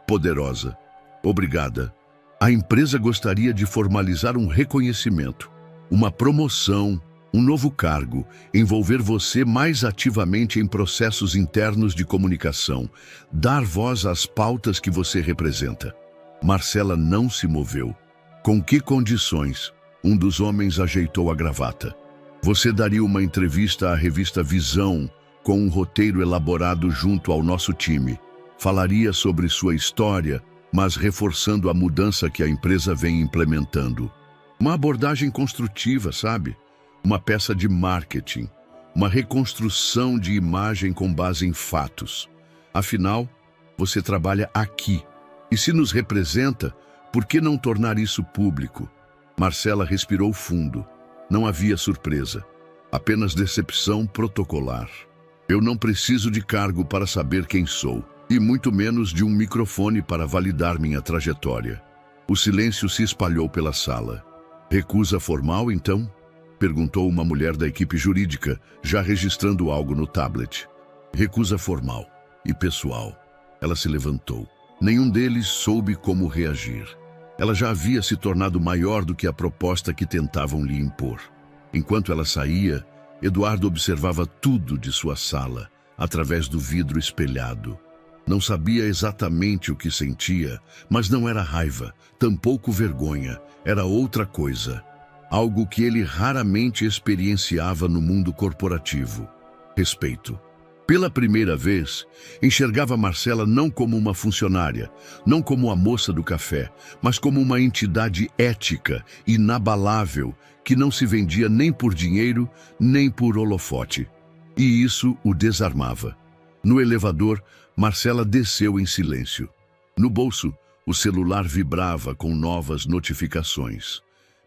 poderosa. Obrigada. A empresa gostaria de formalizar um reconhecimento, uma promoção, um novo cargo, envolver você mais ativamente em processos internos de comunicação, dar voz às pautas que você representa. Marcela não se moveu. Com que condições? Um dos homens ajeitou a gravata. Você daria uma entrevista à revista Visão, com um roteiro elaborado junto ao nosso time. Falaria sobre sua história, mas reforçando a mudança que a empresa vem implementando. Uma abordagem construtiva, sabe? Uma peça de marketing, uma reconstrução de imagem com base em fatos. Afinal, você trabalha aqui. E se nos representa, por que não tornar isso público? Marcela respirou fundo. Não havia surpresa, apenas decepção protocolar. Eu não preciso de cargo para saber quem sou, e muito menos de um microfone para validar minha trajetória. O silêncio se espalhou pela sala. Recusa formal, então? Perguntou uma mulher da equipe jurídica, já registrando algo no tablet. Recusa formal e pessoal. Ela se levantou. Nenhum deles soube como reagir. Ela já havia se tornado maior do que a proposta que tentavam lhe impor. Enquanto ela saía, Eduardo observava tudo de sua sala, através do vidro espelhado. Não sabia exatamente o que sentia, mas não era raiva, tampouco vergonha, era outra coisa. Algo que ele raramente experienciava no mundo corporativo. Respeito. Pela primeira vez, enxergava Marcela não como uma funcionária, não como a moça do café, mas como uma entidade ética, inabalável, que não se vendia nem por dinheiro, nem por holofote. E isso o desarmava. No elevador, Marcela desceu em silêncio. No bolso, o celular vibrava com novas notificações.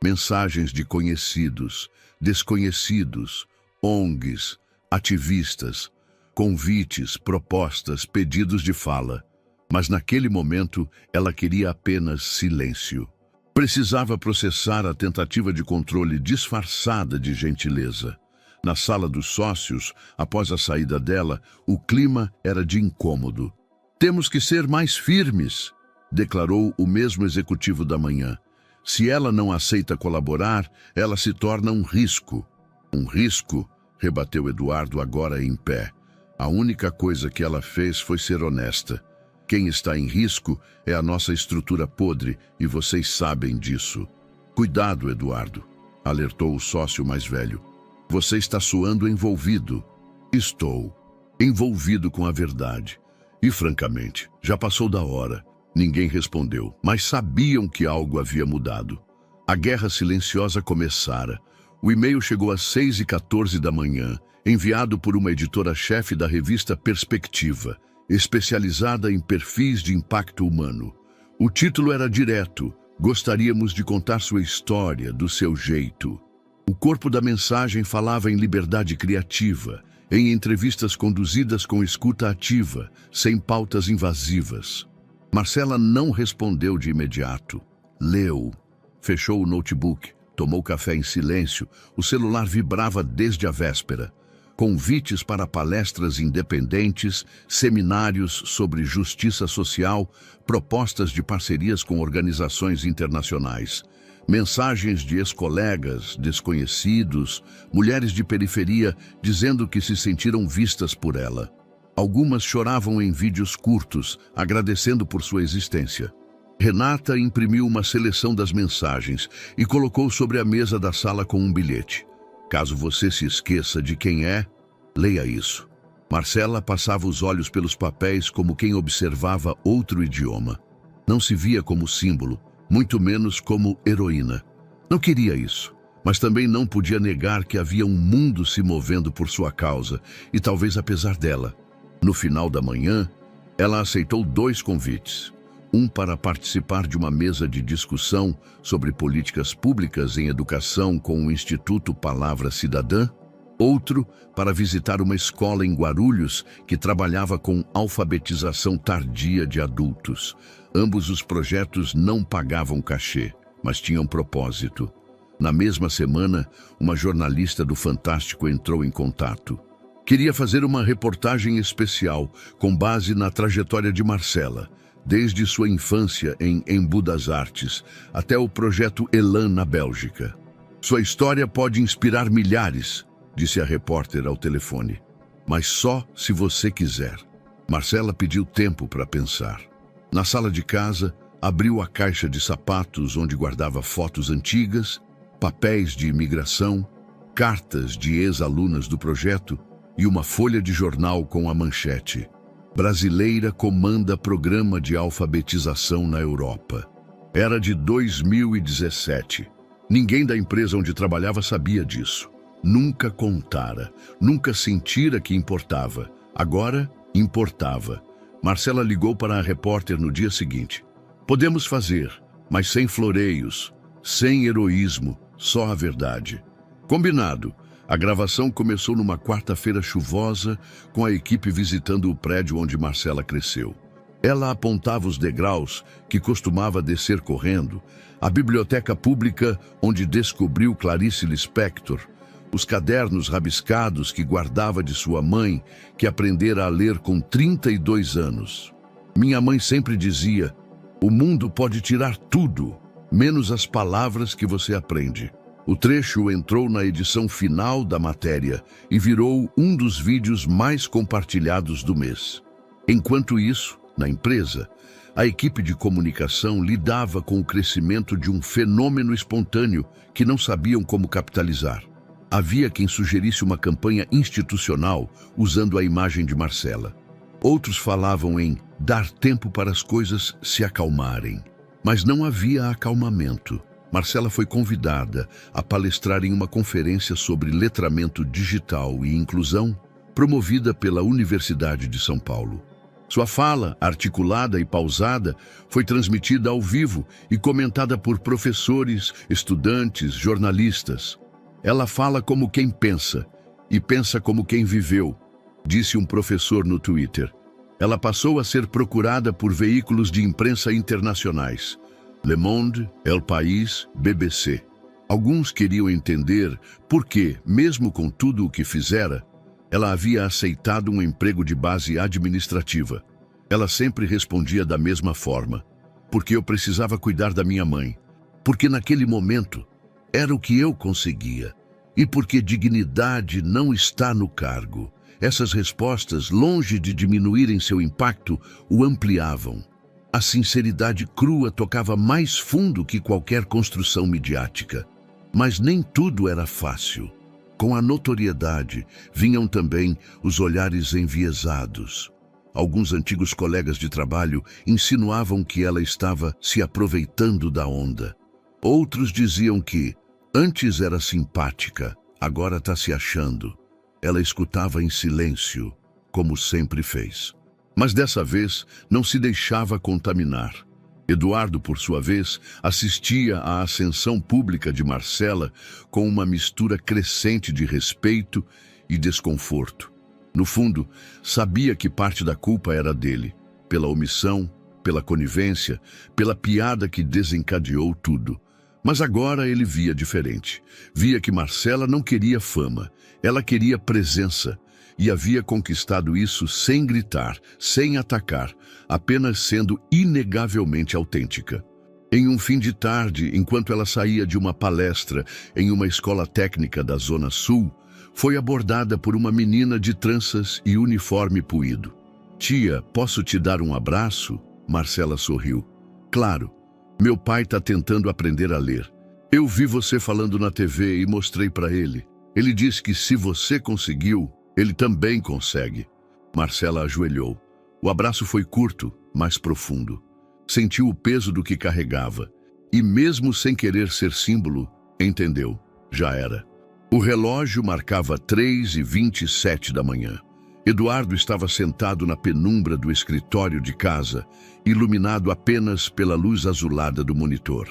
Mensagens de conhecidos, desconhecidos, ONGs, ativistas, convites, propostas, pedidos de fala. Mas naquele momento, ela queria apenas silêncio. Precisava processar a tentativa de controle disfarçada de gentileza. Na sala dos sócios, após a saída dela, o clima era de incômodo. Temos que ser mais firmes, declarou o mesmo executivo da manhã. Se ela não aceita colaborar, ela se torna um risco. Um risco, rebateu Eduardo agora em pé. A única coisa que ela fez foi ser honesta. Quem está em risco é a nossa estrutura podre e vocês sabem disso. Cuidado, Eduardo, alertou o sócio mais velho. Você está soando envolvido. Estou envolvido com a verdade. E, francamente, já passou da hora. Ninguém respondeu, mas sabiam que algo havia mudado. A guerra silenciosa começara. O e-mail chegou às 6h14 da manhã, enviado por uma editora-chefe da revista Perspectiva. especializada em perfis de impacto humano. O título era direto: gostaríamos de contar sua história do seu jeito. O corpo da mensagem falava em liberdade criativa, em entrevistas conduzidas com escuta ativa, sem pautas invasivas. Marcela não respondeu de imediato. Leu, fechou o notebook, tomou café em silêncio, o celular vibrava desde a véspera. Convites para palestras independentes, seminários sobre justiça social, propostas de parcerias com organizações internacionais. Mensagens de ex-colegas, desconhecidos, mulheres de periferia dizendo que se sentiram vistas por ela. Algumas choravam em vídeos curtos, agradecendo por sua existência. Renata imprimiu uma seleção das mensagens e colocou sobre a mesa da sala com um bilhete. Caso você se esqueça de quem é, leia isso. Marcela passava os olhos pelos papéis como quem observava outro idioma. Não se via como símbolo, muito menos como heroína. Não queria isso, mas também não podia negar que havia um mundo se movendo por sua causa, e talvez apesar dela. No final da manhã, ela aceitou 2 convites. Um para participar de uma mesa de discussão sobre políticas públicas em educação com o Instituto Palavra Cidadã. Outro para visitar uma escola em Guarulhos que trabalhava com alfabetização tardia de adultos. Ambos os projetos não pagavam cachê, mas tinham propósito. Na mesma semana, uma jornalista do Fantástico entrou em contato. Queria fazer uma reportagem especial com base na trajetória de Marcela, desde sua infância em Embu das Artes até o projeto Elan na Bélgica. Sua história pode inspirar milhares, disse a repórter ao telefone, mas só se você quiser. Marcela pediu tempo para pensar. Na sala de casa, abriu a caixa de sapatos onde guardava fotos antigas, papéis de imigração, cartas de ex-alunas do projeto e uma folha de jornal com a manchete: Brasileira comanda programa de alfabetização na Europa. Era de 2017. Ninguém da empresa onde trabalhava sabia disso. Nunca contara, nunca sentira que importava. Agora, importava. Marcela ligou para a repórter no dia seguinte. Podemos fazer, mas sem floreios, sem heroísmo, só a verdade. Combinado. A gravação começou numa quarta-feira chuvosa, com a equipe visitando o prédio onde Marcela cresceu. Ela apontava os degraus que costumava descer correndo, a biblioteca pública onde descobriu Clarice Lispector, os cadernos rabiscados que guardava de sua mãe, que aprendera a ler com 32 anos. Minha mãe sempre dizia: o mundo pode tirar tudo, menos as palavras que você aprende. O trecho entrou na edição final da matéria e virou um dos vídeos mais compartilhados do mês. Enquanto isso, na empresa, a equipe de comunicação lidava com o crescimento de um fenômeno espontâneo que não sabiam como capitalizar. Havia quem sugerisse uma campanha institucional usando a imagem de Marcela. Outros falavam em dar tempo para as coisas se acalmarem. Mas não havia acalmamento. Marcela foi convidada a palestrar em uma conferência sobre letramento digital e inclusão, promovida pela Universidade de São Paulo. Sua fala, articulada e pausada, foi transmitida ao vivo e comentada por professores, estudantes, jornalistas. Ela fala como quem pensa, e pensa como quem viveu, disse um professor no Twitter. Ela passou a ser procurada por veículos de imprensa internacionais. Le Monde, El País, BBC. Alguns queriam entender por que, mesmo com tudo o que fizera, ela havia aceitado um emprego de base administrativa. Ela sempre respondia da mesma forma: porque eu precisava cuidar da minha mãe, porque naquele momento era o que eu conseguia, e porque dignidade não está no cargo. Essas respostas, longe de diminuírem seu impacto, o ampliavam. A sinceridade crua tocava mais fundo que qualquer construção midiática. Mas nem tudo era fácil. Com a notoriedade, vinham também os olhares enviesados. Alguns antigos colegas de trabalho insinuavam que ela estava se aproveitando da onda. Outros diziam que antes era simpática, agora está se achando. Ela escutava em silêncio, como sempre fez. Mas dessa vez não se deixava contaminar. Eduardo, por sua vez, assistia à ascensão pública de Marcela com uma mistura crescente de respeito e desconforto. No fundo, sabia que parte da culpa era dele, pela omissão, pela conivência, pela piada que desencadeou tudo. Mas agora ele via diferente. Via que Marcela não queria fama, ela queria presença. E havia conquistado isso sem gritar, sem atacar, apenas sendo inegavelmente autêntica. Em um fim de tarde, enquanto ela saía de uma palestra em uma escola técnica da Zona Sul, foi abordada por uma menina de tranças e uniforme puído. "Tia, posso te dar um abraço?" Marcela sorriu. "Claro. Meu pai está tentando aprender a ler. Eu vi você falando na TV e mostrei para ele. Ele disse que se você conseguiu, ele também consegue." Marcela ajoelhou. O abraço foi curto, mas profundo. Sentiu o peso do que carregava. E mesmo sem querer ser símbolo, entendeu. Já era. O relógio marcava 3h27 da manhã. Eduardo estava sentado na penumbra do escritório de casa, iluminado apenas pela luz azulada do monitor.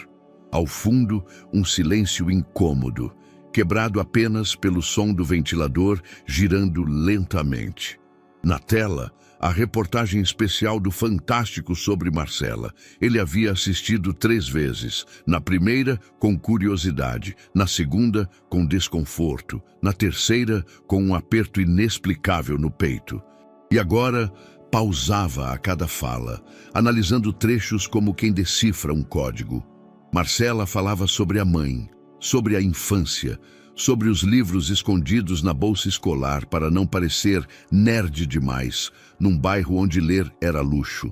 Ao fundo, um silêncio incômodo, quebrado apenas pelo som do ventilador girando lentamente. Na tela, a reportagem especial do Fantástico sobre Marcela. Ele havia assistido 3 vezes. Na primeira, com curiosidade. Na segunda, com desconforto. Na terceira, com um aperto inexplicável no peito. E agora, pausava a cada fala, analisando trechos como quem decifra um código. Marcela falava sobre a mãe, sobre a infância, sobre os livros escondidos na bolsa escolar para não parecer nerd demais, num bairro onde ler era luxo.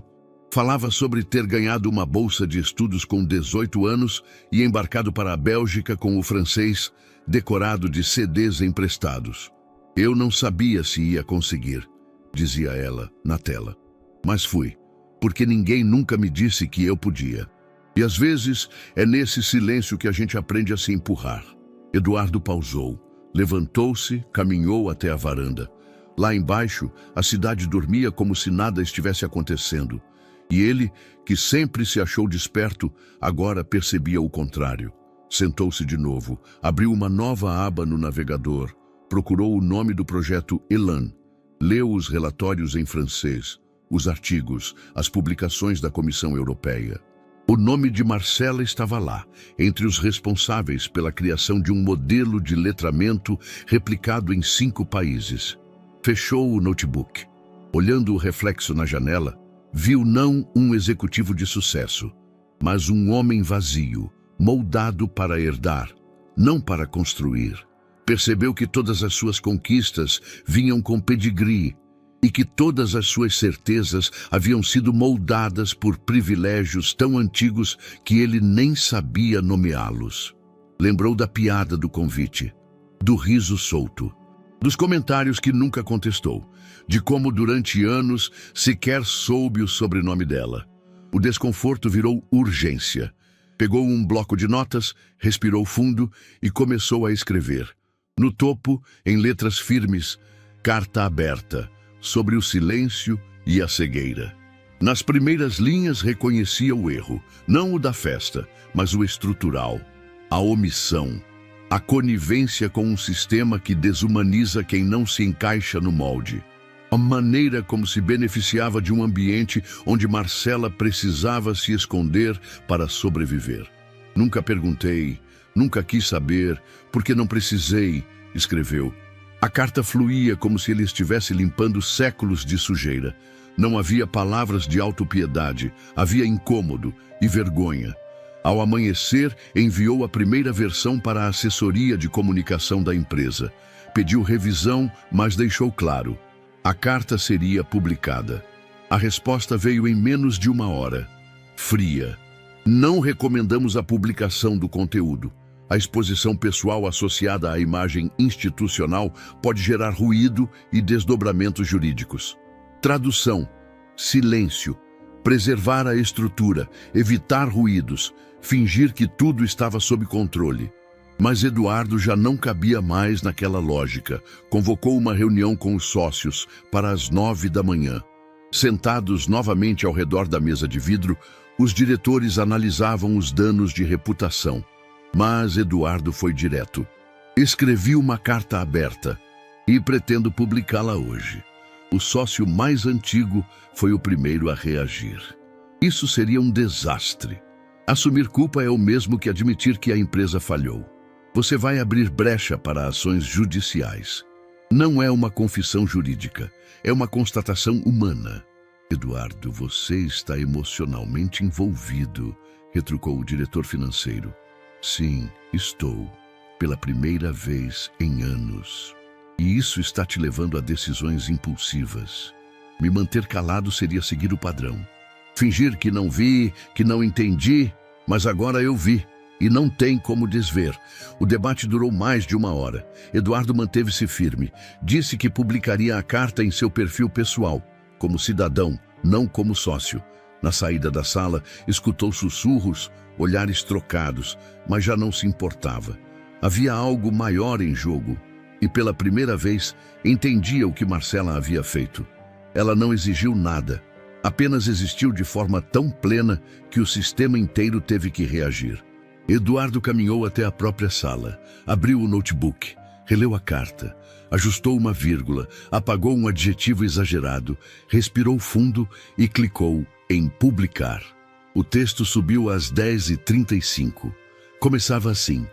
Falava sobre ter ganhado uma bolsa de estudos com 18 anos e embarcado para a Bélgica com o francês, decorado de CDs emprestados. "Eu não sabia se ia conseguir", dizia ela na tela. "Mas fui, porque ninguém nunca me disse que eu podia." E às vezes é nesse silêncio que a gente aprende a se empurrar. Eduardo pausou, levantou-se, caminhou até a varanda. Lá embaixo, a cidade dormia como se nada estivesse acontecendo. E ele, que sempre se achou desperto, agora percebia o contrário. Sentou-se de novo, abriu uma nova aba no navegador, procurou o nome do projeto Elan, leu os relatórios em francês, os artigos, as publicações da Comissão Europeia. O nome de Marcela estava lá, entre os responsáveis pela criação de um modelo de letramento replicado em 5 países. Fechou o notebook. Olhando o reflexo na janela, viu não um executivo de sucesso, mas um homem vazio, moldado para herdar, não para construir. Percebeu que todas as suas conquistas vinham com pedigree, e que todas as suas certezas haviam sido moldadas por privilégios tão antigos que ele nem sabia nomeá-los. Lembrou da piada do convite, do riso solto, dos comentários que nunca contestou, de como durante anos sequer soube o sobrenome dela. O desconforto virou urgência. Pegou um bloco de notas, respirou fundo e começou a escrever. No topo, em letras firmes, carta aberta, sobre o silêncio e a cegueira. Nas primeiras linhas reconhecia o erro, não o da festa, mas o estrutural, a omissão, a conivência com um sistema que desumaniza quem não se encaixa no molde. A maneira como se beneficiava de um ambiente onde Marcela precisava se esconder para sobreviver. "Nunca perguntei, nunca quis saber, porque não precisei", escreveu. A carta fluía como se ele estivesse limpando séculos de sujeira. Não havia palavras de autopiedade, havia incômodo e vergonha. Ao amanhecer, enviou a primeira versão para a assessoria de comunicação da empresa. Pediu revisão, mas deixou claro: a carta seria publicada. A resposta veio em menos de 1 hora. Fria. "Não recomendamos a publicação do conteúdo. A exposição pessoal associada à imagem institucional pode gerar ruído e desdobramentos jurídicos." Tradução: silêncio, preservar a estrutura, evitar ruídos, fingir que tudo estava sob controle. Mas Eduardo já não cabia mais naquela lógica. Convocou uma reunião com os sócios para as 9 da manhã. Sentados novamente ao redor da mesa de vidro, os diretores analisavam os danos de reputação. Mas Eduardo foi direto. Escrevi uma carta aberta e pretendo publicá-la hoje. O sócio mais antigo foi o primeiro a reagir. Isso seria um desastre. Assumir culpa é o mesmo que admitir que a empresa falhou. Você vai abrir brecha para ações judiciais. Não é uma confissão jurídica, é uma constatação humana. Eduardo, você está emocionalmente envolvido, retrucou o diretor financeiro. Sim, estou. Pela primeira vez em anos. E isso está te levando a decisões impulsivas. Me manter calado seria seguir o padrão. Fingir que não vi, que não entendi, mas agora eu vi. E não tem como desver. O debate durou mais de 1 hora. Eduardo manteve-se firme. Disse que publicaria a carta em seu perfil pessoal, como cidadão, não como sócio. Na saída da sala, escutou sussurros, olhares trocados, mas já não se importava. Havia algo maior em jogo. E pela primeira vez, entendia o que Marcela havia feito. Ela não exigiu nada. Apenas existiu de forma tão plena que o sistema inteiro teve que reagir. Eduardo caminhou até a própria sala, abriu o notebook, releu a carta, ajustou uma vírgula, apagou um adjetivo exagerado, respirou fundo e clicou em publicar. O texto subiu às 10h35. Começava assim: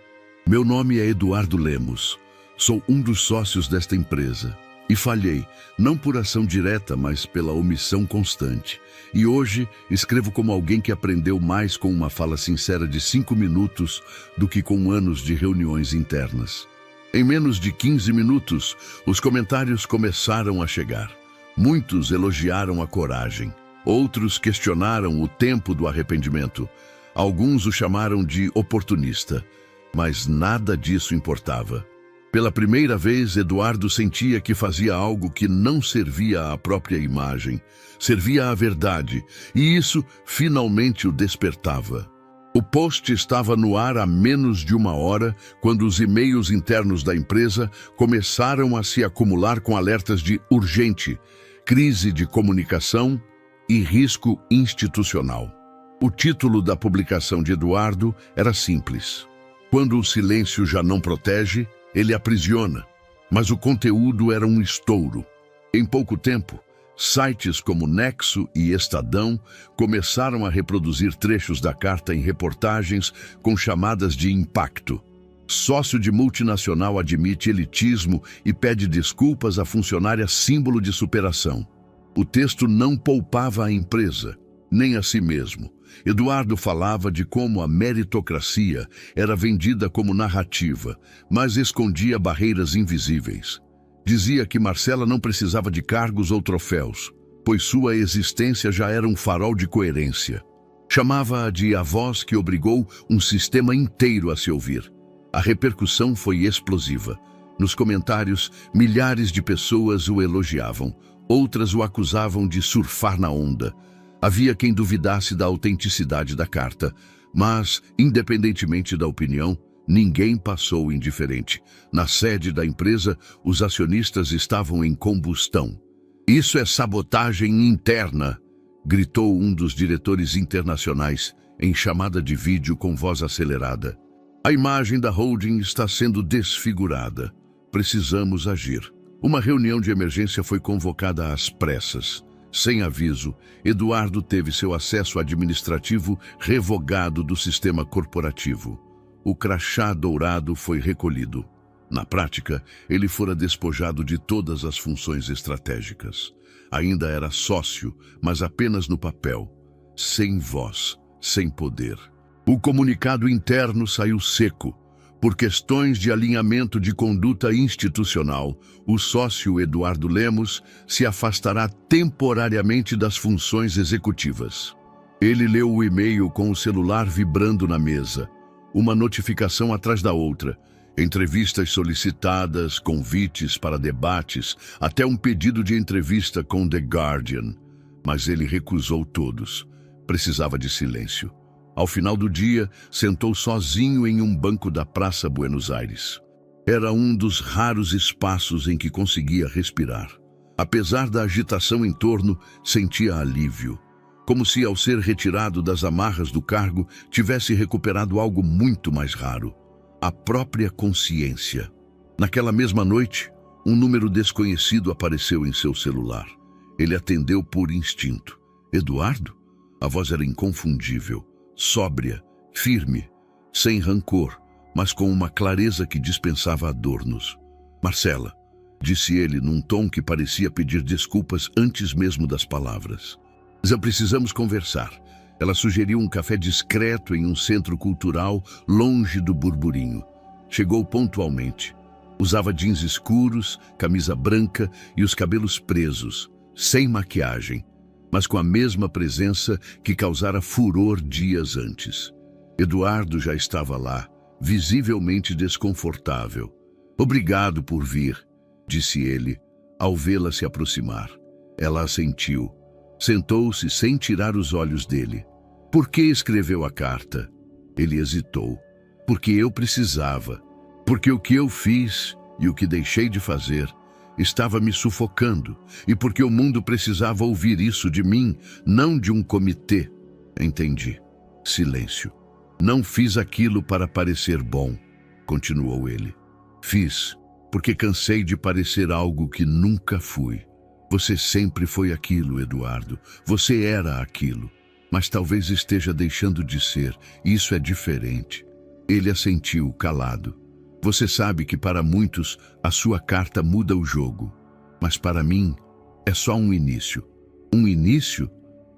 Meu nome é Eduardo Lemos. Sou um dos sócios desta empresa. E falhei, não por ação direta, mas pela omissão constante. E hoje escrevo como alguém que aprendeu mais com uma fala sincera de 5 minutos do que com anos de reuniões internas. Em menos de 15 minutos, os comentários começaram a chegar. Muitos elogiaram a coragem. Outros questionaram o tempo do arrependimento. Alguns o chamaram de oportunista. Mas nada disso importava. Pela primeira vez, Eduardo sentia que fazia algo que não servia à própria imagem, servia à verdade, e isso finalmente o despertava. O post estava no ar há menos de 1 hora, quando os e-mails internos da empresa começaram a se acumular com alertas de urgente, crise de comunicação e risco institucional. O título da publicação de Eduardo era simples: Quando o silêncio já não protege, ele aprisiona, mas o conteúdo era um estouro. Em pouco tempo, sites como Nexo e Estadão começaram a reproduzir trechos da carta em reportagens com chamadas de impacto. Sócio de multinacional admite elitismo e pede desculpas a funcionária símbolo de superação. O texto não poupava a empresa, nem a si mesmo. Eduardo falava de como a meritocracia era vendida como narrativa, mas escondia barreiras invisíveis. Dizia que Marcela não precisava de cargos ou troféus, pois sua existência já era um farol de coerência. Chamava-a de a voz que obrigou um sistema inteiro a se ouvir. A repercussão foi explosiva. Nos comentários, milhares de pessoas o elogiavam, outras o acusavam de surfar na onda. Havia quem duvidasse da autenticidade da carta, mas, independentemente da opinião, ninguém passou indiferente. Na sede da empresa, os acionistas estavam em combustão. Isso é sabotagem interna, gritou um dos diretores internacionais em chamada de vídeo com voz acelerada. A imagem da holding está sendo desfigurada. Precisamos agir. Uma reunião de emergência foi convocada às pressas. Sem aviso, Eduardo teve seu acesso administrativo revogado do sistema corporativo. O crachá dourado foi recolhido. Na prática, ele fora despojado de todas as funções estratégicas. Ainda era sócio, mas apenas no papel, sem voz, sem poder. O comunicado interno saiu seco. Por questões de alinhamento de conduta institucional, o sócio Eduardo Lemos se afastará temporariamente das funções executivas. Ele leu o e-mail com o celular vibrando na mesa, uma notificação atrás da outra, entrevistas solicitadas, convites para debates, até um pedido de entrevista com The Guardian. Mas ele recusou todos. Precisava de silêncio. Ao final do dia, sentou sozinho em um banco da Praça Buenos Aires. Era um dos raros espaços em que conseguia respirar. Apesar da agitação em torno, sentia alívio, como se, ao ser retirado das amarras do cargo, tivesse recuperado algo muito mais raro: a própria consciência. Naquela mesma noite, um número desconhecido apareceu em seu celular. Ele atendeu por instinto. Eduardo? A voz era inconfundível, sóbria, firme, sem rancor, mas com uma clareza que dispensava adornos. Marcela, disse ele num tom que parecia pedir desculpas antes mesmo das palavras. Já precisamos conversar. Ela sugeriu um café discreto em um centro cultural, longe do burburinho. Chegou pontualmente. Usava jeans escuros, camisa branca e os cabelos presos, sem maquiagem, mas com a mesma presença que causara furor dias antes. Eduardo já estava lá, visivelmente desconfortável. Obrigado por vir, disse ele, ao vê-la se aproximar. Ela assentiu. Sentou-se sem tirar os olhos dele. Por que escreveu a carta? Ele hesitou. Porque eu precisava. Porque o que eu fiz e o que deixei de fazer estava me sufocando. E porque o mundo precisava ouvir isso de mim, não de um comitê. Entendi. Silêncio. Não fiz aquilo para parecer bom, continuou ele. Fiz porque cansei de parecer algo que nunca fui. Você sempre foi aquilo, Eduardo. Você era aquilo. Mas talvez esteja deixando de ser. Isso é diferente. Ele assentiu, calado. Você sabe que para muitos a sua carta muda o jogo. Mas para mim é só um início. Um início?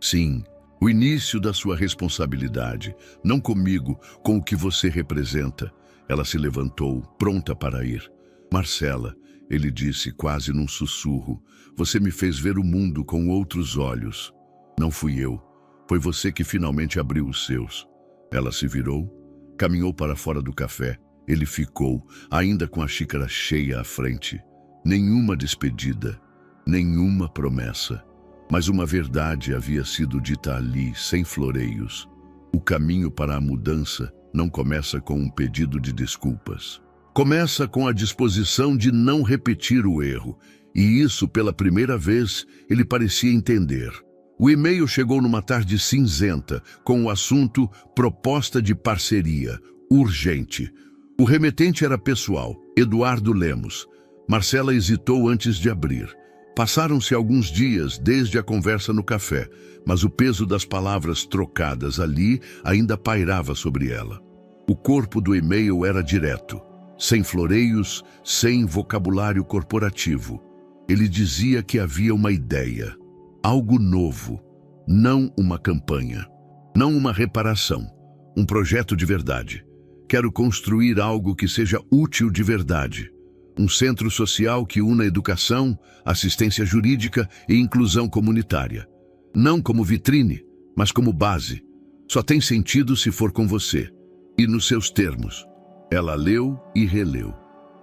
Sim, o início da sua responsabilidade. Não comigo, com o que você representa. Ela se levantou, pronta para ir. Marcela, ele disse quase num sussurro, você me fez ver o mundo com outros olhos. Não fui eu. Foi você que finalmente abriu os seus. Ela se virou, caminhou para fora do café. Ele ficou, ainda com a xícara cheia à frente. Nenhuma despedida, nenhuma promessa. Mas uma verdade havia sido dita ali, sem floreios. O caminho para a mudança não começa com um pedido de desculpas. Começa com a disposição de não repetir o erro. E isso, pela primeira vez, ele parecia entender. O e-mail chegou numa tarde cinzenta, com o assunto proposta de parceria, urgente. O remetente era pessoal, Eduardo Lemos. Marcela hesitou antes de abrir. Passaram-se alguns dias desde a conversa no café, mas o peso das palavras trocadas ali ainda pairava sobre ela. O corpo do e-mail era direto, sem floreios, sem vocabulário corporativo. Ele dizia que havia uma ideia, algo novo, não uma campanha, não uma reparação, um projeto de verdade. Quero construir algo que seja útil de verdade. Um centro social que una educação, assistência jurídica e inclusão comunitária. Não como vitrine, mas como base. Só tem sentido se for com você. E nos seus termos. Ela leu e releu.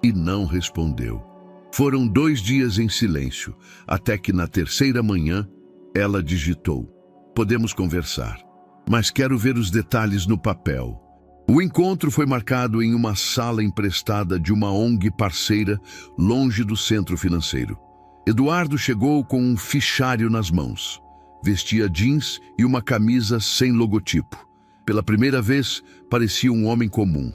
E não respondeu. Foram 2 dias em silêncio, até que na terceira manhã, ela digitou. Podemos conversar, mas quero ver os detalhes no papel. O encontro foi marcado em uma sala emprestada de uma ONG parceira, longe do centro financeiro. Eduardo chegou com um fichário nas mãos. Vestia jeans e uma camisa sem logotipo. Pela primeira vez, parecia um homem comum.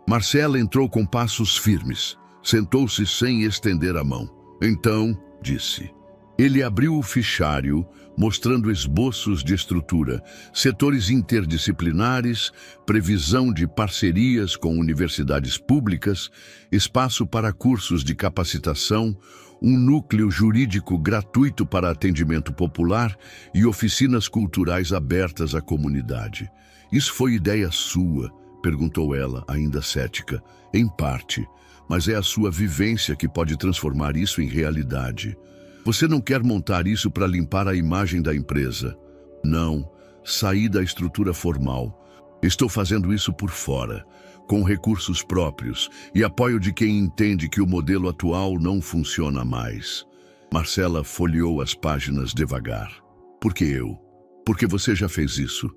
Marcela entrou com passos firmes. Sentou-se sem estender a mão. Então, disse. Ele abriu o fichário, mostrando esboços de estrutura, setores interdisciplinares, previsão de parcerias com universidades públicas, espaço para cursos de capacitação, um núcleo jurídico gratuito para atendimento popular e oficinas culturais abertas à comunidade. Isso foi ideia sua? Perguntou ela, ainda cética. Em parte, mas é a sua vivência que pode transformar isso em realidade. Você não quer montar isso para limpar a imagem da empresa. Não, saí da estrutura formal. Estou fazendo isso por fora, com recursos próprios e apoio de quem entende que o modelo atual não funciona mais. Marcela folheou as páginas devagar. Por que eu? Porque você já fez isso.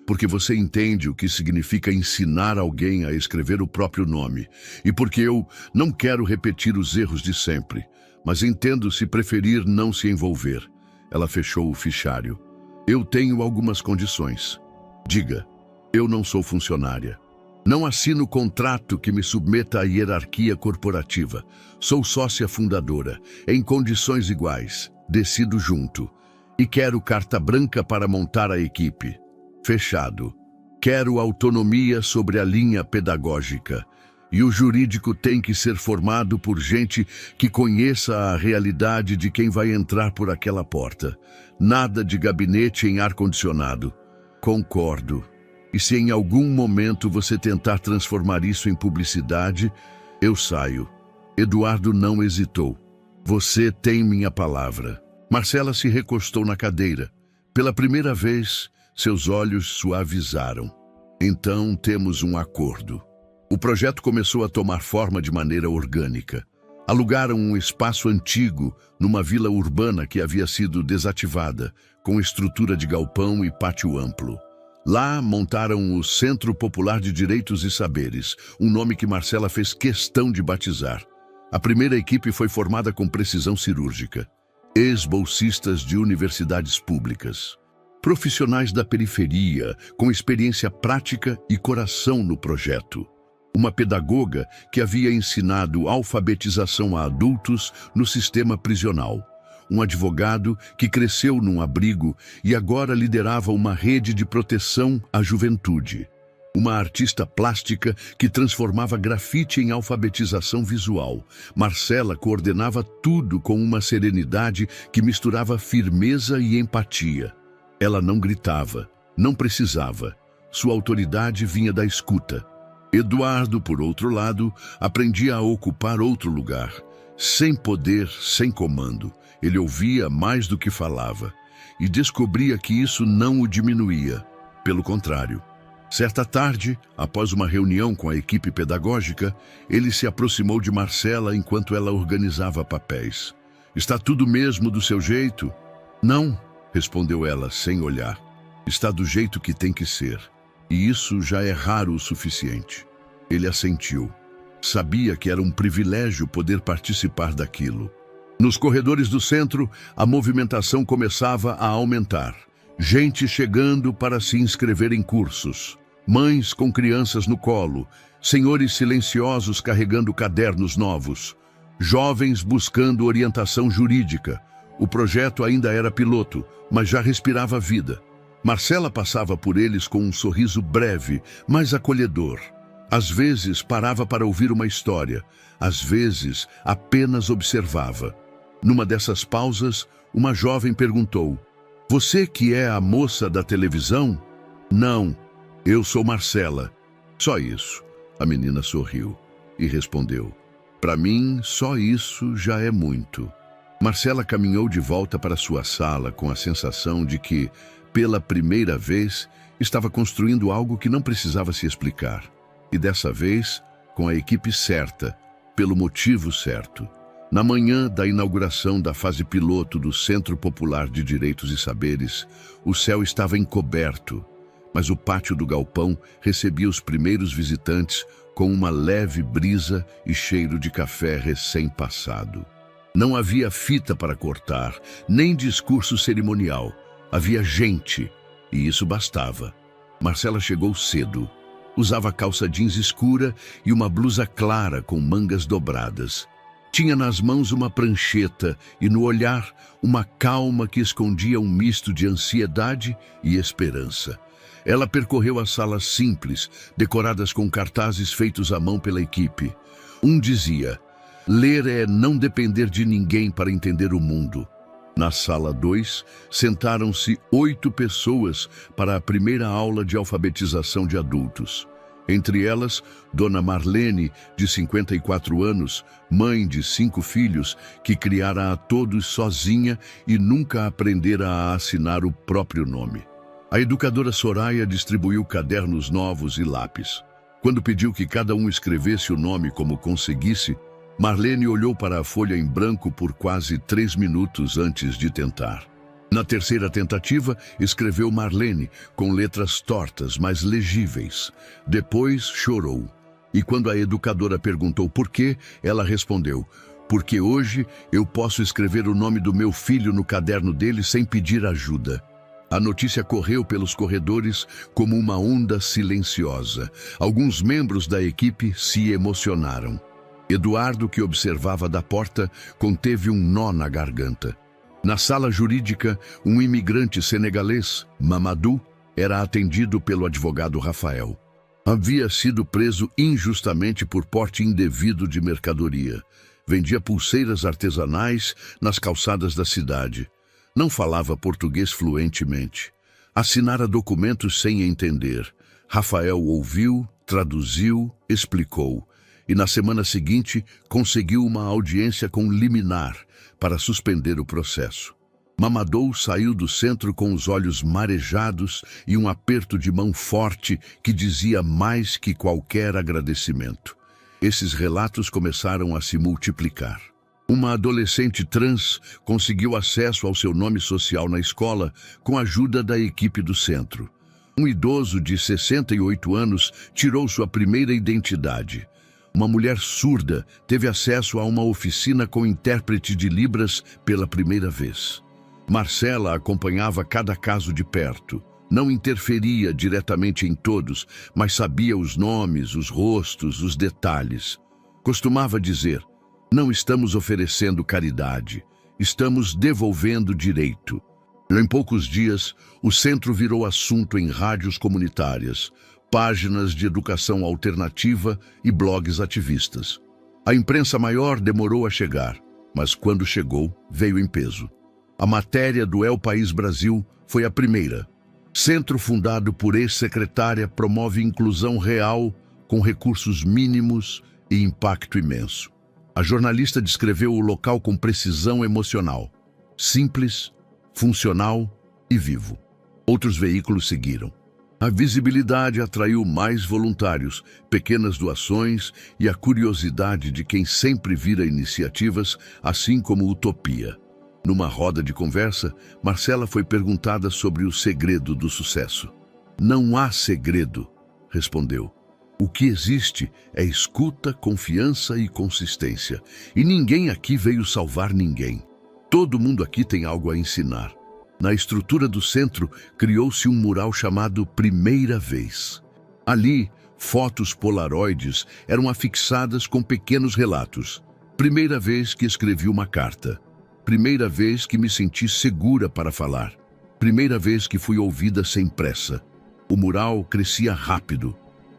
porque você entende o que significa ensinar alguém a escrever o próprio nome, e porque eu não quero repetir os erros de sempre, mas entendo se preferir não se envolver. Ela fechou o fichário. Eu tenho algumas condições. Diga, eu não sou funcionária. Não assino contrato que me submeta à hierarquia corporativa. Sou sócia fundadora, em condições iguais. Decido junto. E quero carta branca para montar a equipe. Fechado. Quero autonomia sobre a linha pedagógica. E o jurídico tem que ser formado por gente que conheça a realidade de quem vai entrar por aquela porta. Nada de gabinete em ar-condicionado. Concordo. E se em algum momento você tentar transformar isso em publicidade, eu saio. Eduardo não hesitou. Você tem minha palavra. Marcela se recostou na cadeira. Pela primeira vez, seus olhos suavizaram. Então temos um acordo. O projeto começou a tomar forma de maneira orgânica. Alugaram um espaço antigo numa vila urbana que havia sido desativada, com estrutura de galpão e pátio amplo. Lá montaram o Centro Popular de Direitos e Saberes, um nome que Marcela fez questão de batizar. A primeira equipe foi formada com precisão cirúrgica. Ex-bolsistas de universidades públicas. Profissionais da periferia, com experiência prática e coração no projeto. Uma pedagoga que havia ensinado alfabetização a adultos no sistema prisional. Um advogado que cresceu num abrigo e agora liderava uma rede de proteção à juventude. Uma artista plástica que transformava grafite em alfabetização visual. Marcela coordenava tudo com uma serenidade que misturava firmeza e empatia. Ela não gritava, não precisava. Sua autoridade vinha da escuta. Eduardo, por outro lado, aprendia a ocupar outro lugar. Sem poder, sem comando. Ele ouvia mais do que falava. E descobria que isso não o diminuía. Pelo contrário. Certa tarde, após uma reunião com a equipe pedagógica, ele se aproximou de Marcela enquanto ela organizava papéis. Está tudo mesmo do seu jeito? Não, respondeu ela sem olhar. Está do jeito que tem que ser. E isso já é raro o suficiente. Ele assentiu. Sabia que era um privilégio poder participar daquilo. Nos corredores do centro, a movimentação começava a aumentar. Gente chegando para se inscrever em cursos. Mães com crianças no colo. Senhores silenciosos carregando cadernos novos. Jovens buscando orientação jurídica. O projeto ainda era piloto, mas já respirava vida. Marcela passava por eles com um sorriso breve, mas acolhedor. Às vezes parava para ouvir uma história, às vezes apenas observava. Numa dessas pausas, uma jovem perguntou: "Você que é a moça da televisão?" "Não, eu sou Marcela." "Só isso." A menina sorriu e respondeu: "Para mim, só isso já é muito." Marcela caminhou de volta para sua sala com a sensação de que, pela primeira vez, estava construindo algo que não precisava se explicar. E dessa vez, com a equipe certa, pelo motivo certo. Na manhã da inauguração da fase piloto do Centro Popular de Direitos e Saberes, o céu estava encoberto, mas o pátio do galpão recebia os primeiros visitantes com uma leve brisa e cheiro de café recém-passado. Não havia fita para cortar, nem discurso cerimonial. Havia gente, e isso bastava. Marcela chegou cedo. Usava calça jeans escura e uma blusa clara com mangas dobradas. Tinha nas mãos uma prancheta e no olhar uma calma que escondia um misto de ansiedade e esperança. Ela percorreu as salas simples, decoradas com cartazes feitos à mão pela equipe. Um dizia: "Ler é não depender de ninguém para entender o mundo." Na sala 2, sentaram-se 8 pessoas para a primeira aula de alfabetização de adultos. Entre elas, Dona Marlene, de 54 anos, mãe de 5 filhos, que criara a todos sozinha e nunca aprendera a assinar o próprio nome. A educadora Soraya distribuiu cadernos novos e lápis. Quando pediu que cada um escrevesse o nome como conseguisse, Marlene olhou para a folha em branco por quase 3 minutos antes de tentar. Na terceira tentativa, escreveu Marlene, com letras tortas, mas legíveis. Depois chorou. E quando a educadora perguntou por quê, ela respondeu: porque hoje eu posso escrever o nome do meu filho no caderno dele sem pedir ajuda. A notícia correu pelos corredores como uma onda silenciosa. Alguns membros da equipe se emocionaram. Eduardo, que observava da porta, conteve um nó na garganta. Na sala jurídica, um imigrante senegalês, Mamadou, era atendido pelo advogado Rafael. Havia sido preso injustamente por porte indevido de mercadoria. Vendia pulseiras artesanais nas calçadas da cidade. Não falava português fluentemente. Assinara documentos sem entender. Rafael ouviu, traduziu, explicou. E na semana seguinte conseguiu uma audiência com liminar para suspender o processo. Mamadou saiu do centro com os olhos marejados e um aperto de mão forte que dizia mais que qualquer agradecimento. Esses relatos começaram a se multiplicar. Uma adolescente trans conseguiu acesso ao seu nome social na escola com a ajuda da equipe do centro. Um idoso de 68 anos tirou sua primeira identidade. Uma mulher surda teve acesso a uma oficina com intérprete de Libras pela primeira vez. Marcela acompanhava cada caso de perto. Não interferia diretamente em todos, mas sabia os nomes, os rostos, os detalhes. Costumava dizer: não estamos oferecendo caridade, estamos devolvendo direito. Em poucos dias, o centro virou assunto em rádios comunitárias, páginas de educação alternativa e blogs ativistas. A imprensa maior demorou a chegar, mas quando chegou, veio em peso. A matéria do El País Brasil foi a primeira. Centro fundado por ex-secretária promove inclusão real com recursos mínimos e impacto imenso. A jornalista descreveu o local com precisão emocional. Simples, funcional e vivo. Outros veículos seguiram. A visibilidade atraiu mais voluntários, pequenas doações e a curiosidade de quem sempre vira iniciativas, assim como utopia. Numa roda de conversa, Marcela foi perguntada sobre o segredo do sucesso. Não há segredo, respondeu. O que existe é escuta, confiança e consistência. E ninguém aqui veio salvar ninguém. Todo mundo aqui tem algo a ensinar. Na estrutura do centro, criou-se um mural chamado Primeira Vez. Ali, fotos polaroides eram afixadas com pequenos relatos. Primeira vez que escrevi uma carta. Primeira vez que me senti segura para falar. Primeira vez que fui ouvida sem pressa. O mural crescia rápido.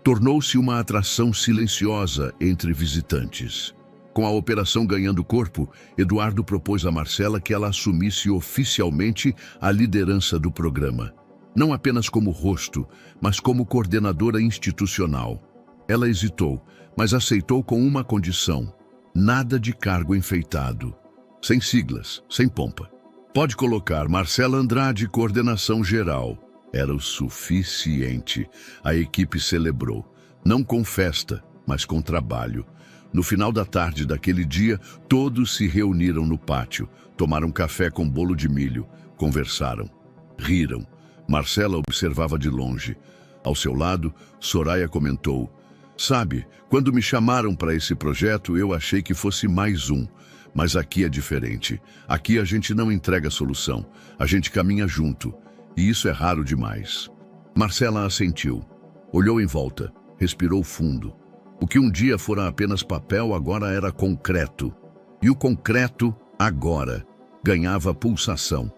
Tornou-se uma atração silenciosa entre visitantes. Com a operação ganhando corpo, Eduardo propôs a Marcela que ela assumisse oficialmente a liderança do programa. Não apenas como rosto, mas como coordenadora institucional. Ela hesitou, mas aceitou com uma condição: nada de cargo enfeitado. Sem siglas, sem pompa. Pode colocar Marcela Andrade, coordenação geral. Era o suficiente. A equipe celebrou, não com festa, mas com trabalho. No final da tarde daquele dia, todos se reuniram no pátio, tomaram café com bolo de milho, conversaram, riram. Marcela observava de longe. Ao seu lado, Soraya comentou: sabe, quando me chamaram para esse projeto, eu achei que fosse mais um. Mas aqui é diferente. Aqui a gente não entrega solução, a gente caminha junto. E isso é raro demais. Marcela assentiu. Olhou em volta, respirou fundo. O que um dia fora apenas papel agora era concreto. E o concreto, agora, ganhava pulsação.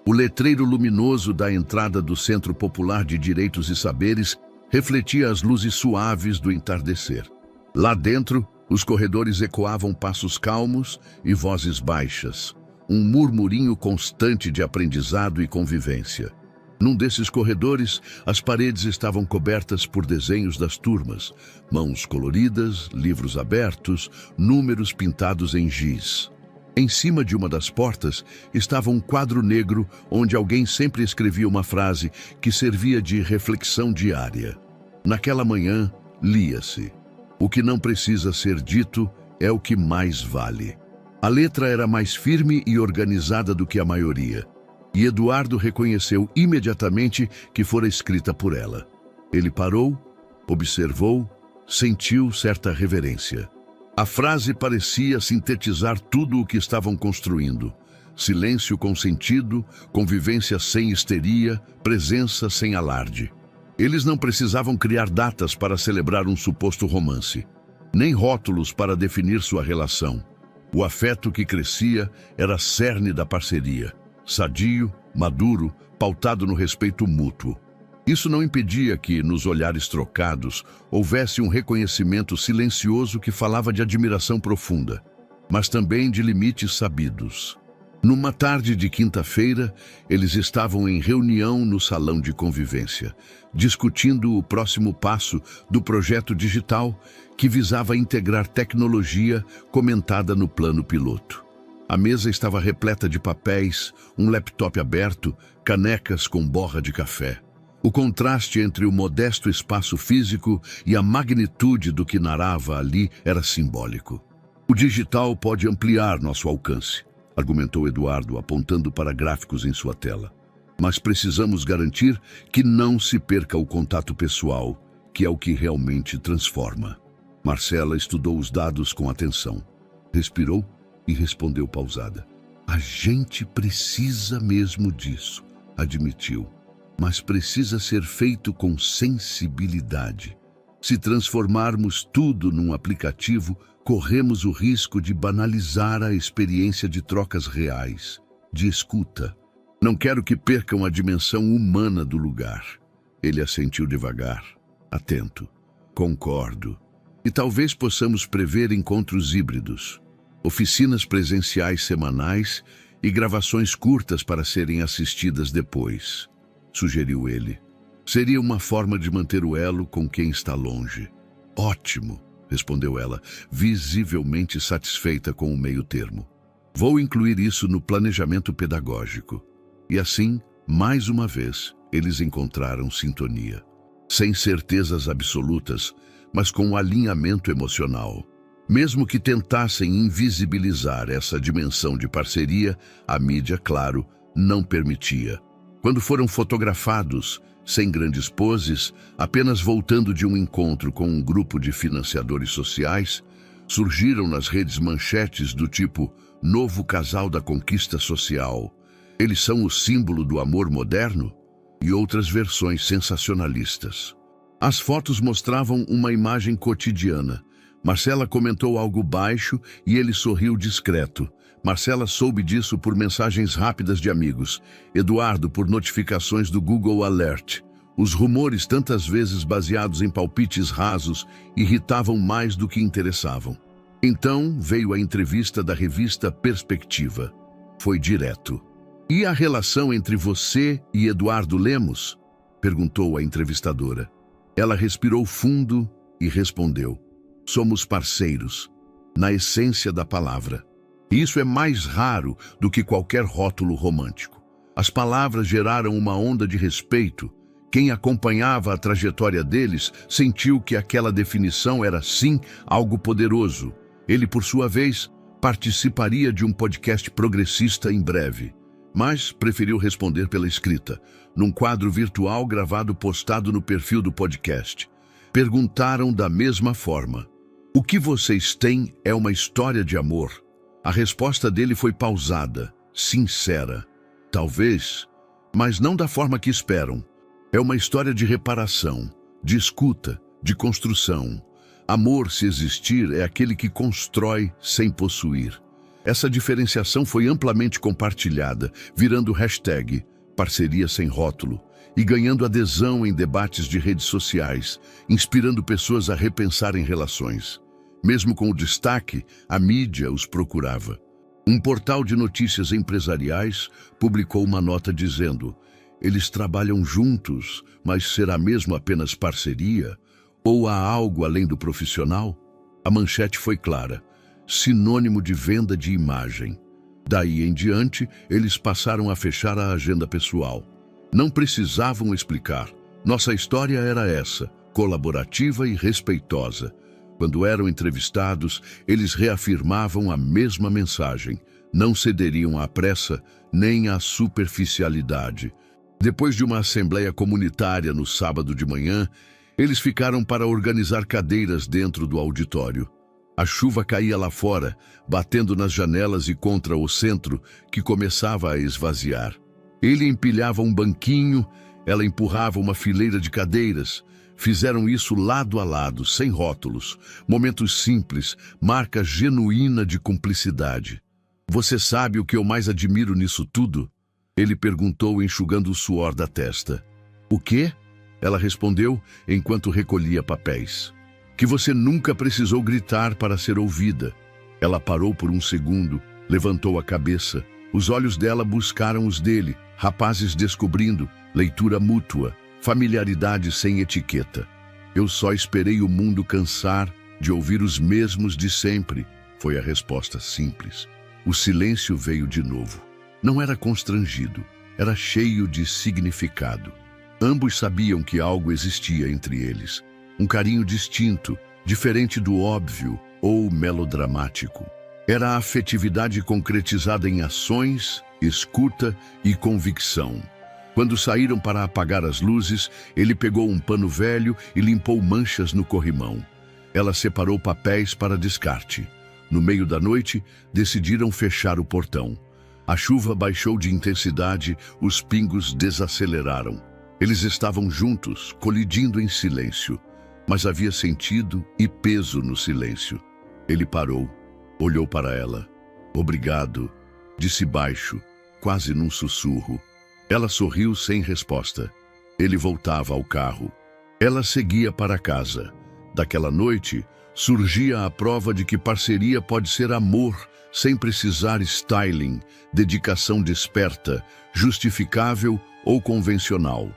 O letreiro luminoso da entrada do Centro Popular de Direitos e Saberes refletia as luzes suaves do entardecer. Lá dentro, os corredores ecoavam passos calmos e vozes baixas. Um murmurinho constante de aprendizado e convivência. Num desses corredores, as paredes estavam cobertas por desenhos das turmas, mãos coloridas, livros abertos, números pintados em giz. Em cima de uma das portas estava um quadro negro onde alguém sempre escrevia uma frase que servia de reflexão diária. Naquela manhã, lia-se: o que não precisa ser dito é o que mais vale. A letra era mais firme e organizada do que a maioria. e Eduardo reconheceu imediatamente que fora escrita por ela. Ele parou, observou, sentiu certa reverência. A frase parecia sintetizar tudo o que estavam construindo. Silêncio com sentido, convivência sem histeria, presença sem alarde. Eles não precisavam criar datas para celebrar um suposto romance, nem rótulos para definir sua relação. O afeto que crescia era cerne da parceria, sadio, maduro, pautado no respeito mútuo. Isso não impedia que, nos olhares trocados, houvesse um reconhecimento silencioso que falava de admiração profunda, mas também de limites sabidos. Numa tarde de quinta-feira, eles estavam em reunião no salão de convivência, discutindo o próximo passo do projeto digital que visava integrar tecnologia comentada no plano piloto. A mesa estava repleta de papéis, um laptop aberto, canecas com borra de café. O contraste entre o modesto espaço físico e a magnitude do que narrava ali era simbólico. O digital pode ampliar nosso alcance, argumentou Eduardo, apontando para gráficos em sua tela. Mas precisamos garantir que não se perca o contato pessoal, que é o que realmente transforma. Marcela estudou os dados com atenção, respirou e respondeu pausada. A gente precisa mesmo disso, admitiu. Mas precisa ser feito com sensibilidade. Se transformarmos tudo num aplicativo, corremos o risco de banalizar a experiência de trocas reais, de escuta. Não quero que percam a dimensão humana do lugar. Ele assentiu devagar, atento. Concordo. E talvez possamos prever encontros híbridos, oficinas presenciais semanais e gravações curtas para serem assistidas depois, sugeriu ele. Seria uma forma de manter o elo com quem está longe. Ótimo, respondeu ela, visivelmente satisfeita com o meio termo. Vou incluir isso no planejamento pedagógico. E assim, mais uma vez, eles encontraram sintonia. Sem certezas absolutas, mas com um alinhamento emocional. Mesmo que tentassem invisibilizar essa dimensão de parceria, a mídia, claro, não permitia. Quando foram fotografados, sem grandes poses, apenas voltando de um encontro com um grupo de financiadores sociais, surgiram nas redes manchetes do tipo "Novo casal da conquista social", "Eles são o símbolo do amor moderno" e outras versões sensacionalistas. As fotos mostravam uma imagem cotidiana. Marcela comentou algo baixo e ele sorriu discreto. Marcela soube disso por mensagens rápidas de amigos. Eduardo por notificações do Google Alert. Os rumores, tantas vezes baseados em palpites rasos, irritavam mais do que interessavam. Então veio a entrevista da revista Perspectiva. Foi direto. "E a relação entre você e Eduardo Lemos?" perguntou a entrevistadora. Ela respirou fundo e respondeu: "Somos parceiros, na essência da palavra. Isso é mais raro do que qualquer rótulo romântico." As palavras geraram uma onda de respeito. Quem acompanhava a trajetória deles sentiu que aquela definição era, sim, algo poderoso. Ele, por sua vez, participaria de um podcast progressista em breve, mas preferiu responder pela escrita, num quadro virtual gravado postado no perfil do podcast. Perguntaram da mesma forma: "O que vocês têm é uma história de amor?" A resposta dele foi pausada, sincera. "Talvez, mas não da forma que esperam. É uma história de reparação, de escuta, de construção. Amor, se existir, é aquele que constrói sem possuir." Essa diferenciação foi amplamente compartilhada, virando hashtag Parceria Sem Rótulo e ganhando adesão em debates de redes sociais, inspirando pessoas a repensarem relações. Mesmo com o destaque, a mídia os procurava. Um portal de notícias empresariais publicou uma nota dizendo: "Eles trabalham juntos, mas será mesmo apenas parceria? Ou há algo além do profissional?" A manchete foi clara: sinônimo de venda de imagem. Daí em diante, eles passaram a fechar a agenda pessoal. Não precisavam explicar. Nossa história era essa, colaborativa e respeitosa. Quando eram entrevistados, eles reafirmavam a mesma mensagem: Não cederiam à pressa nem à superficialidade. Depois de uma assembleia comunitária no sábado de manhã, eles ficaram para organizar cadeiras dentro do auditório. A chuva caía lá fora, batendo nas janelas e contra o centro, que começava a esvaziar. Ele empilhava um banquinho, ela empurrava uma fileira de cadeiras. Fizeram isso lado a lado, sem rótulos. Momentos simples, marca genuína de cumplicidade. "Você sabe o que eu mais admiro nisso tudo?" Ele perguntou, enxugando o suor da testa. "O quê?" Ela respondeu, enquanto recolhia papéis. "Que você nunca precisou gritar para ser ouvida." Ela parou por um segundo, levantou a cabeça. Os olhos dela buscaram os dele, rapazes descobrindo, leitura mútua, familiaridade sem etiqueta. "Eu só esperei o mundo cansar de ouvir os mesmos de sempre", foi a resposta simples. O silêncio veio de novo. Não era constrangido, era cheio de significado. Ambos sabiam que algo existia entre eles. Um carinho distinto, diferente do óbvio ou melodramático. Era a afetividade concretizada em ações, escuta e convicção. Quando saíram para apagar as luzes, ele pegou um pano velho e limpou manchas no corrimão. Ela separou papéis para descarte. No meio da noite, decidiram fechar o portão. A chuva baixou de intensidade, os pingos desaceleraram. Eles estavam juntos, colidindo em silêncio. Mas havia sentido e peso no silêncio. Ele parou, olhou para ela. "Obrigado", disse baixo, quase num sussurro. Ela sorriu sem resposta. Ele voltava ao carro. Ela seguia para casa. Daquela noite, surgia a prova de que parceria pode ser amor, sem precisar styling, dedicação desperta, justificável ou convencional.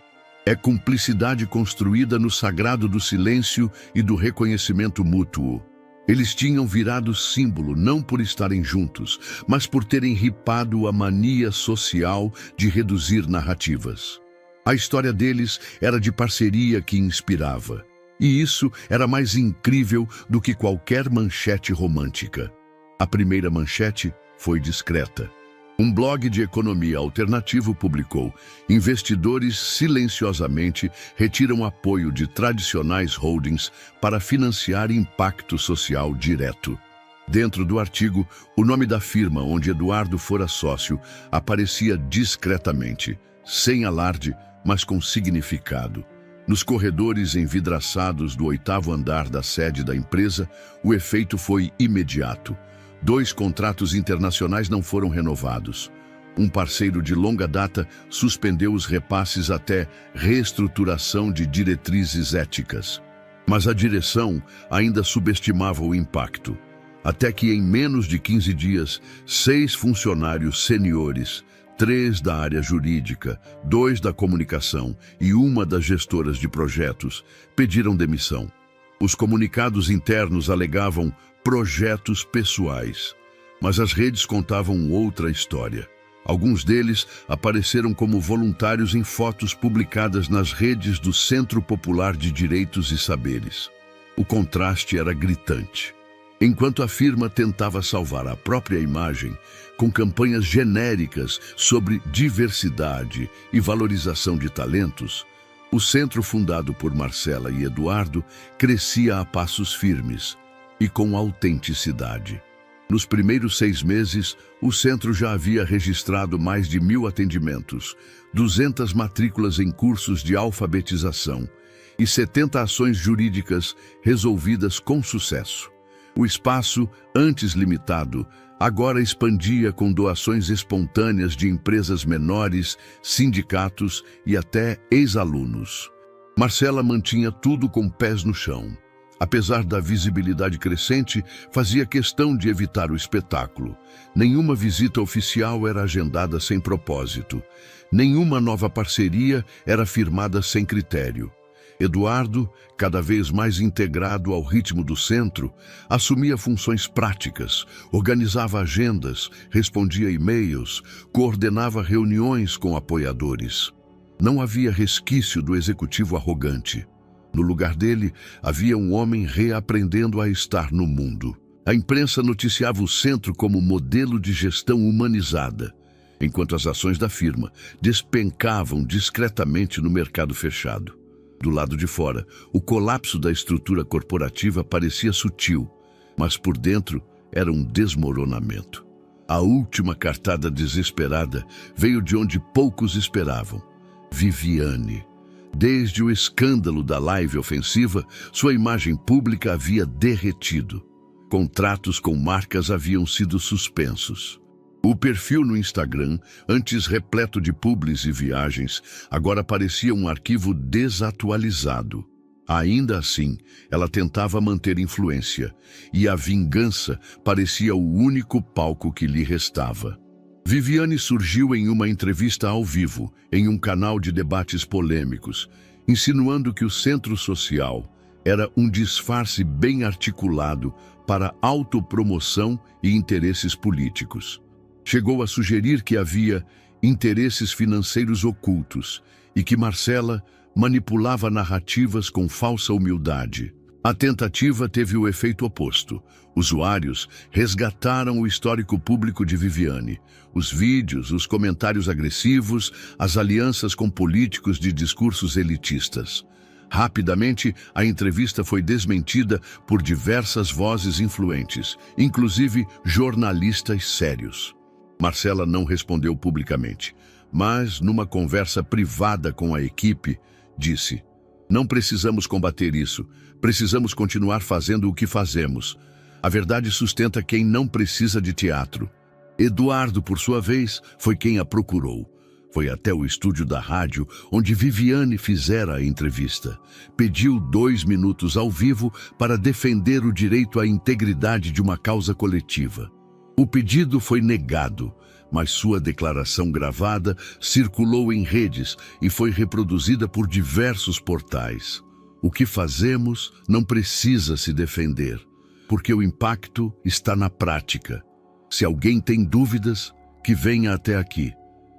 É cumplicidade construída no sagrado do silêncio e do reconhecimento mútuo. Eles tinham virado símbolo não por estarem juntos, mas por terem ripado a mania social de reduzir narrativas. A história deles era de parceria que inspirava. E isso era mais incrível do que qualquer manchete romântica. A primeira manchete foi discreta. Um blog de economia alternativo publicou: "Investidores silenciosamente retiram apoio de tradicionais holdings para financiar impacto social direto." Dentro do artigo, o nome da firma onde Eduardo fora sócio aparecia discretamente, sem alarde, mas com significado. Nos corredores envidraçados do 8º andar da sede da empresa, o efeito foi imediato. 2 contratos internacionais não foram renovados. Um parceiro de longa data suspendeu os repasses até reestruturação de diretrizes éticas. Mas a direção ainda subestimava o impacto. Até que em menos de 15 dias, 6 funcionários seniores, 3 da área jurídica, 2 da comunicação e 1 das gestoras de projetos, pediram demissão. Os comunicados internos alegavam projetos pessoais, mas as redes contavam outra história. Alguns deles apareceram como voluntários em fotos publicadas nas redes do Centro Popular de Direitos e Saberes. O contraste era gritante. Enquanto a firma tentava salvar a própria imagem com campanhas genéricas sobre diversidade e valorização de talentos, o centro fundado por Marcela e Eduardo crescia a passos firmes e com autenticidade. Nos primeiros 6 meses, o centro já havia registrado mais de 1.000 atendimentos, 200 matrículas em cursos de alfabetização e 70 ações jurídicas resolvidas com sucesso. O espaço, antes limitado, agora expandia com doações espontâneas de empresas menores, sindicatos e até ex-alunos. Marcela mantinha tudo com pés no chão. Apesar da visibilidade crescente, fazia questão de evitar o espetáculo. Nenhuma visita oficial era agendada sem propósito. Nenhuma nova parceria era firmada sem critério. Eduardo, cada vez mais integrado ao ritmo do centro, assumia funções práticas, organizava agendas, respondia e-mails, coordenava reuniões com apoiadores. Não havia resquício do executivo arrogante. No lugar dele, havia um homem reaprendendo a estar no mundo. A imprensa noticiava o centro como modelo de gestão humanizada, enquanto as ações da firma despencavam discretamente no mercado fechado. Do lado de fora, o colapso da estrutura corporativa parecia sutil, mas por dentro era um desmoronamento. A última cartada desesperada veio de onde poucos esperavam: Viviane. Desde o escândalo da live ofensiva, sua imagem pública havia derretido. Contratos com marcas haviam sido suspensos. O perfil no Instagram, antes repleto de publis e viagens, agora parecia um arquivo desatualizado. Ainda assim, ela tentava manter influência, e a vingança parecia o único palco que lhe restava. Viviane surgiu em uma entrevista ao vivo, em um canal de debates polêmicos, insinuando que o centro social era um disfarce bem articulado para autopromoção e interesses políticos. Chegou a sugerir que havia interesses financeiros ocultos e que Marcela manipulava narrativas com falsa humildade. A tentativa teve o efeito oposto. Usuários resgataram o histórico público de Viviane, os vídeos, os comentários agressivos, as alianças com políticos de discursos elitistas. Rapidamente, a entrevista foi desmentida por diversas vozes influentes, inclusive jornalistas sérios. Marcela não respondeu publicamente, mas, numa conversa privada com a equipe, disse: "Não precisamos combater isso, precisamos continuar fazendo o que fazemos. A verdade sustenta quem não precisa de teatro." Eduardo, por sua vez, foi quem a procurou. Foi até o estúdio da rádio, onde Viviane fizera a entrevista. Pediu 2 minutos ao vivo para defender o direito à integridade de uma causa coletiva. O pedido foi negado, mas sua declaração gravada circulou em redes e foi reproduzida por diversos portais. O que fazemos não precisa se defender, porque o impacto está na prática. Se alguém tem dúvidas, que venha até aqui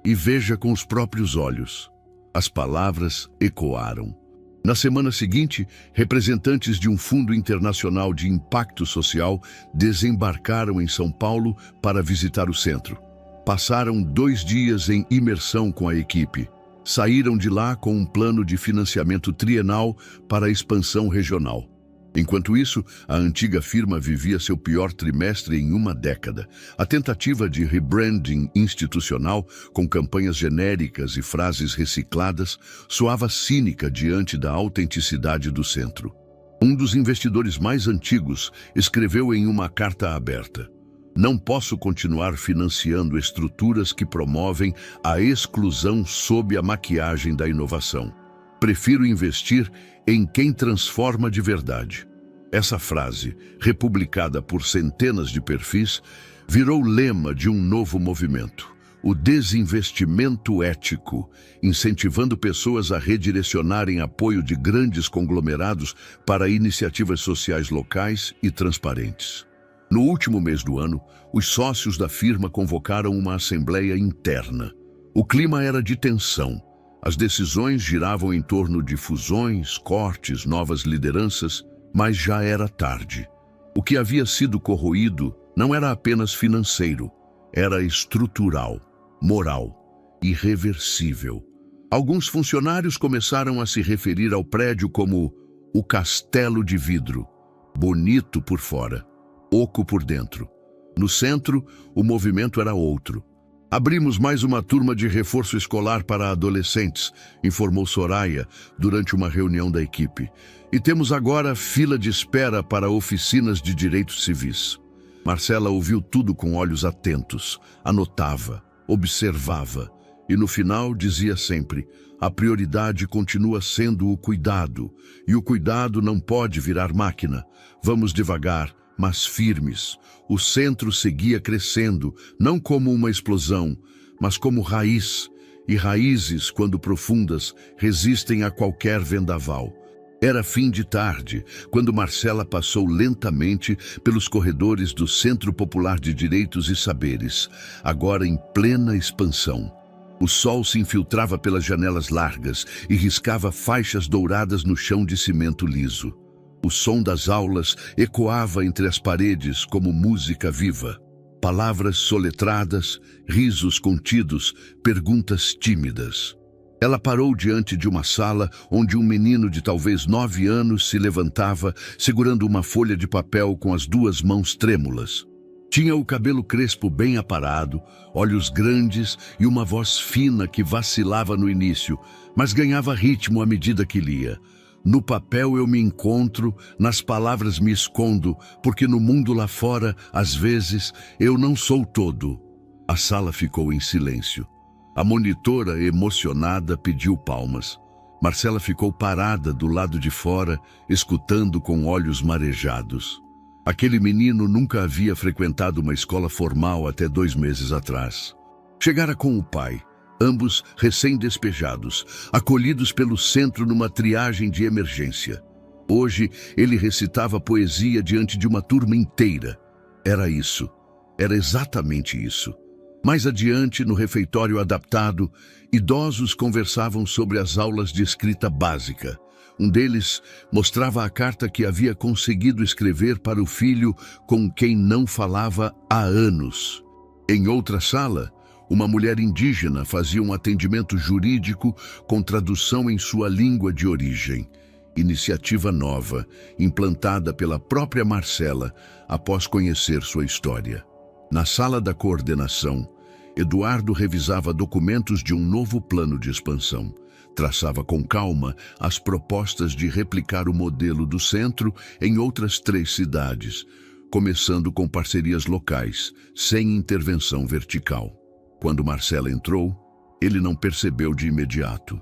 e veja com os próprios olhos. As palavras ecoaram. Na semana seguinte, representantes de um fundo internacional de impacto social desembarcaram em São Paulo para visitar o centro. Passaram 2 dias em imersão com a equipe. Saíram de lá com um plano de financiamento trienal para a expansão regional. Enquanto isso, a antiga firma vivia seu pior trimestre em uma década. A tentativa de rebranding institucional, com campanhas genéricas e frases recicladas, soava cínica diante da autenticidade do centro. Um dos investidores mais antigos escreveu em uma carta aberta: "Não posso continuar financiando estruturas que promovem a exclusão sob a maquiagem da inovação. Prefiro investir em quem transforma de verdade." Essa frase, republicada por centenas de perfis, virou lema de um novo movimento: o desinvestimento ético, incentivando pessoas a redirecionarem apoio de grandes conglomerados para iniciativas sociais locais e transparentes. No último mês do ano, os sócios da firma convocaram uma assembleia interna. O clima era de tensão. As decisões giravam em torno de fusões, cortes, novas lideranças, mas já era tarde. O que havia sido corroído não era apenas financeiro, era estrutural, moral, irreversível. Alguns funcionários começaram a se referir ao prédio como o castelo de vidro, bonito por fora, oco por dentro. No centro, o movimento era outro. "Abrimos mais uma turma de reforço escolar para adolescentes", informou Soraya durante uma reunião da equipe. "E temos agora fila de espera para oficinas de direitos civis." Marcela ouviu tudo com olhos atentos, anotava, observava e no final dizia sempre: "A prioridade continua sendo o cuidado, e o cuidado não pode virar máquina. Vamos devagar, mas firmes." O centro seguia crescendo, não como uma explosão, mas como raiz, e raízes, quando profundas, resistem a qualquer vendaval. Era fim de tarde, quando Marcela passou lentamente pelos corredores do Centro Popular de Direitos e Saberes, agora em plena expansão. O sol se infiltrava pelas janelas largas e riscava faixas douradas no chão de cimento liso. O som das aulas ecoava entre as paredes como música viva. Palavras soletradas, risos contidos, perguntas tímidas. Ela parou diante de uma sala onde um menino de talvez 9 anos se levantava, segurando uma folha de papel com as 2 mãos trêmulas. Tinha o cabelo crespo bem aparado, olhos grandes e uma voz fina que vacilava no início, mas ganhava ritmo à medida que lia. No papel eu me encontro, nas palavras me escondo, porque no mundo lá fora, às vezes, eu não sou todo. A sala ficou em silêncio. A monitora, emocionada, pediu palmas. Marcela ficou parada do lado de fora, escutando com olhos marejados. Aquele menino nunca havia frequentado uma escola formal até 2 meses atrás. Chegara com o pai, ambos recém-despejados, acolhidos pelo centro numa triagem de emergência. Hoje, ele recitava poesia diante de uma turma inteira. Era isso. Era exatamente isso. Mais adiante, no refeitório adaptado, idosos conversavam sobre as aulas de escrita básica. Um deles mostrava a carta que havia conseguido escrever para o filho com quem não falava há anos. Em outra sala, uma mulher indígena fazia um atendimento jurídico com tradução em sua língua de origem. Iniciativa nova, implantada pela própria Marcela após conhecer sua história. Na sala da coordenação, Eduardo revisava documentos de um novo plano de expansão. Traçava com calma as propostas de replicar o modelo do centro em outras 3 cidades, começando com parcerias locais, sem intervenção vertical. Quando Marcela entrou, ele não percebeu de imediato.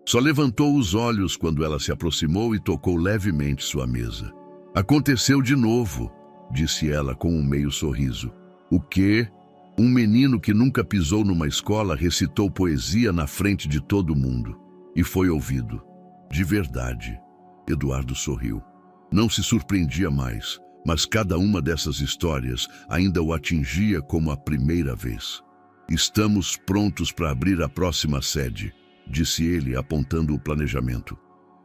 Só levantou os olhos quando ela se aproximou e tocou levemente sua mesa. "Aconteceu de novo", disse ela com um meio sorriso. "O quê?" Um menino que nunca pisou numa escola recitou poesia na frente de todo mundo. E foi ouvido. De verdade. Eduardo sorriu. Não se surpreendia mais, mas cada uma dessas histórias ainda o atingia como a primeira vez. "Estamos prontos para abrir a próxima sede", disse ele, apontando o planejamento.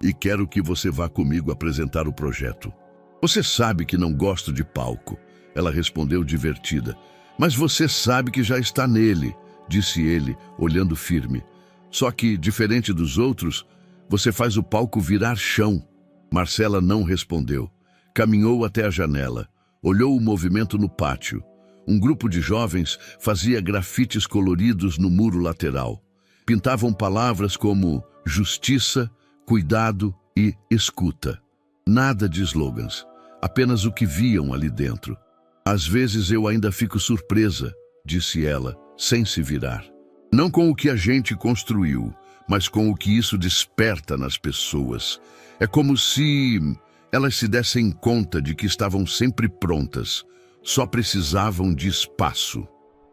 "E quero que você vá comigo apresentar o projeto." "Você sabe que não gosto de palco", ela respondeu divertida. "Mas você sabe que já está nele", disse ele, olhando firme. "Só que, diferente dos outros, você faz o palco virar chão." Marcela não respondeu. Caminhou até a janela. Olhou o movimento no pátio. Um grupo de jovens fazia grafites coloridos no muro lateral. Pintavam palavras como justiça, cuidado e escuta. Nada de slogans, apenas o que viam ali dentro. "Às vezes eu ainda fico surpresa", disse ela, sem se virar. "Não com o que a gente construiu, mas com o que isso desperta nas pessoas. É como se elas se dessem conta de que estavam sempre prontas, só precisavam de espaço."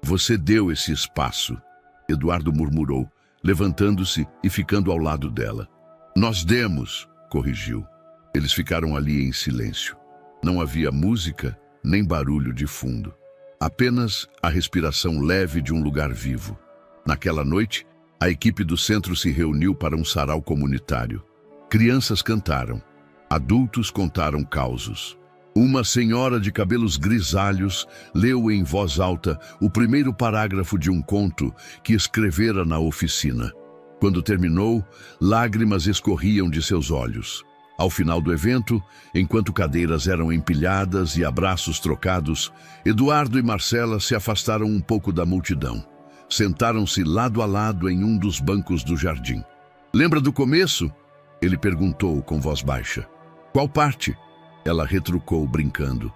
"Você deu esse espaço", Eduardo murmurou, levantando-se e ficando ao lado dela. "Nós demos", corrigiu. Eles ficaram ali em silêncio. Não havia música, nem barulho de fundo. Apenas a respiração leve de um lugar vivo. Naquela noite, a equipe do centro se reuniu para um sarau comunitário. Crianças cantaram. Adultos contaram causos. Uma senhora de cabelos grisalhos leu em voz alta o primeiro parágrafo de um conto que escrevera na oficina. Quando terminou, lágrimas escorriam de seus olhos. Ao final do evento, enquanto cadeiras eram empilhadas e abraços trocados, Eduardo e Marcela se afastaram um pouco da multidão. Sentaram-se lado a lado em um dos bancos do jardim. "Lembra do começo?" ele perguntou com voz baixa. "Qual parte?" ela retrucou, brincando.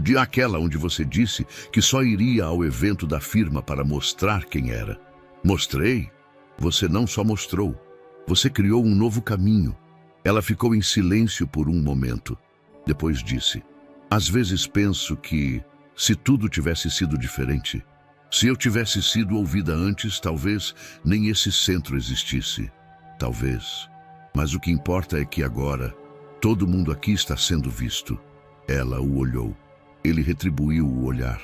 De aquela onde você disse que só iria ao evento da firma para mostrar quem era." "Mostrei? Você não só mostrou. Você criou um novo caminho." Ela ficou em silêncio por um momento. Depois disse: "Às vezes penso que, se tudo tivesse sido diferente, se eu tivesse sido ouvida antes, talvez nem esse centro existisse. Talvez. Mas o que importa é que agora, todo mundo aqui está sendo visto." Ela o olhou. Ele retribuiu o olhar.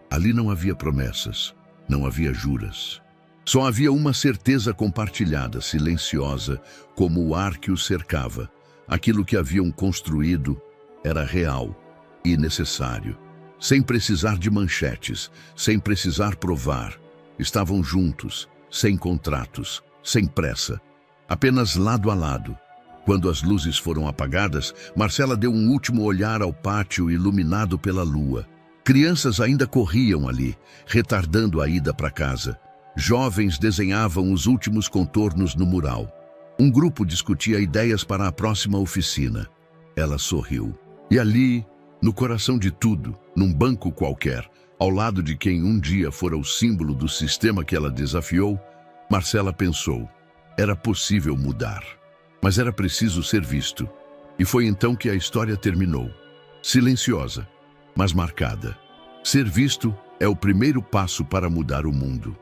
Ali não havia promessas, não havia juras. Só havia uma certeza compartilhada, silenciosa, como o ar que os cercava. Aquilo que haviam construído era real e necessário. Sem precisar de manchetes, sem precisar provar. Estavam juntos, sem contratos, sem pressa, apenas lado a lado. Quando as luzes foram apagadas, Marcela deu um último olhar ao pátio iluminado pela lua. Crianças ainda corriam ali, retardando a ida para casa. Jovens desenhavam os últimos contornos no mural. Um grupo discutia ideias para a próxima oficina. Ela sorriu. E ali, no coração de tudo, num banco qualquer, ao lado de quem um dia fora o símbolo do sistema que ela desafiou, Marcela pensou: era possível mudar, mas era preciso ser visto. E foi então que a história terminou. Silenciosa, mas marcada. Ser visto é o primeiro passo para mudar o mundo.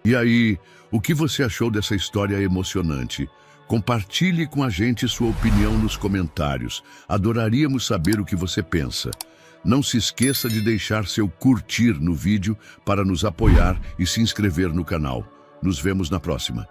E aí, o que você achou dessa história emocionante? Compartilhe com a gente sua opinião nos comentários. Adoraríamos saber o que você pensa. Não se esqueça de deixar seu curtir no vídeo para nos apoiar e se inscrever no canal. Nos vemos na próxima.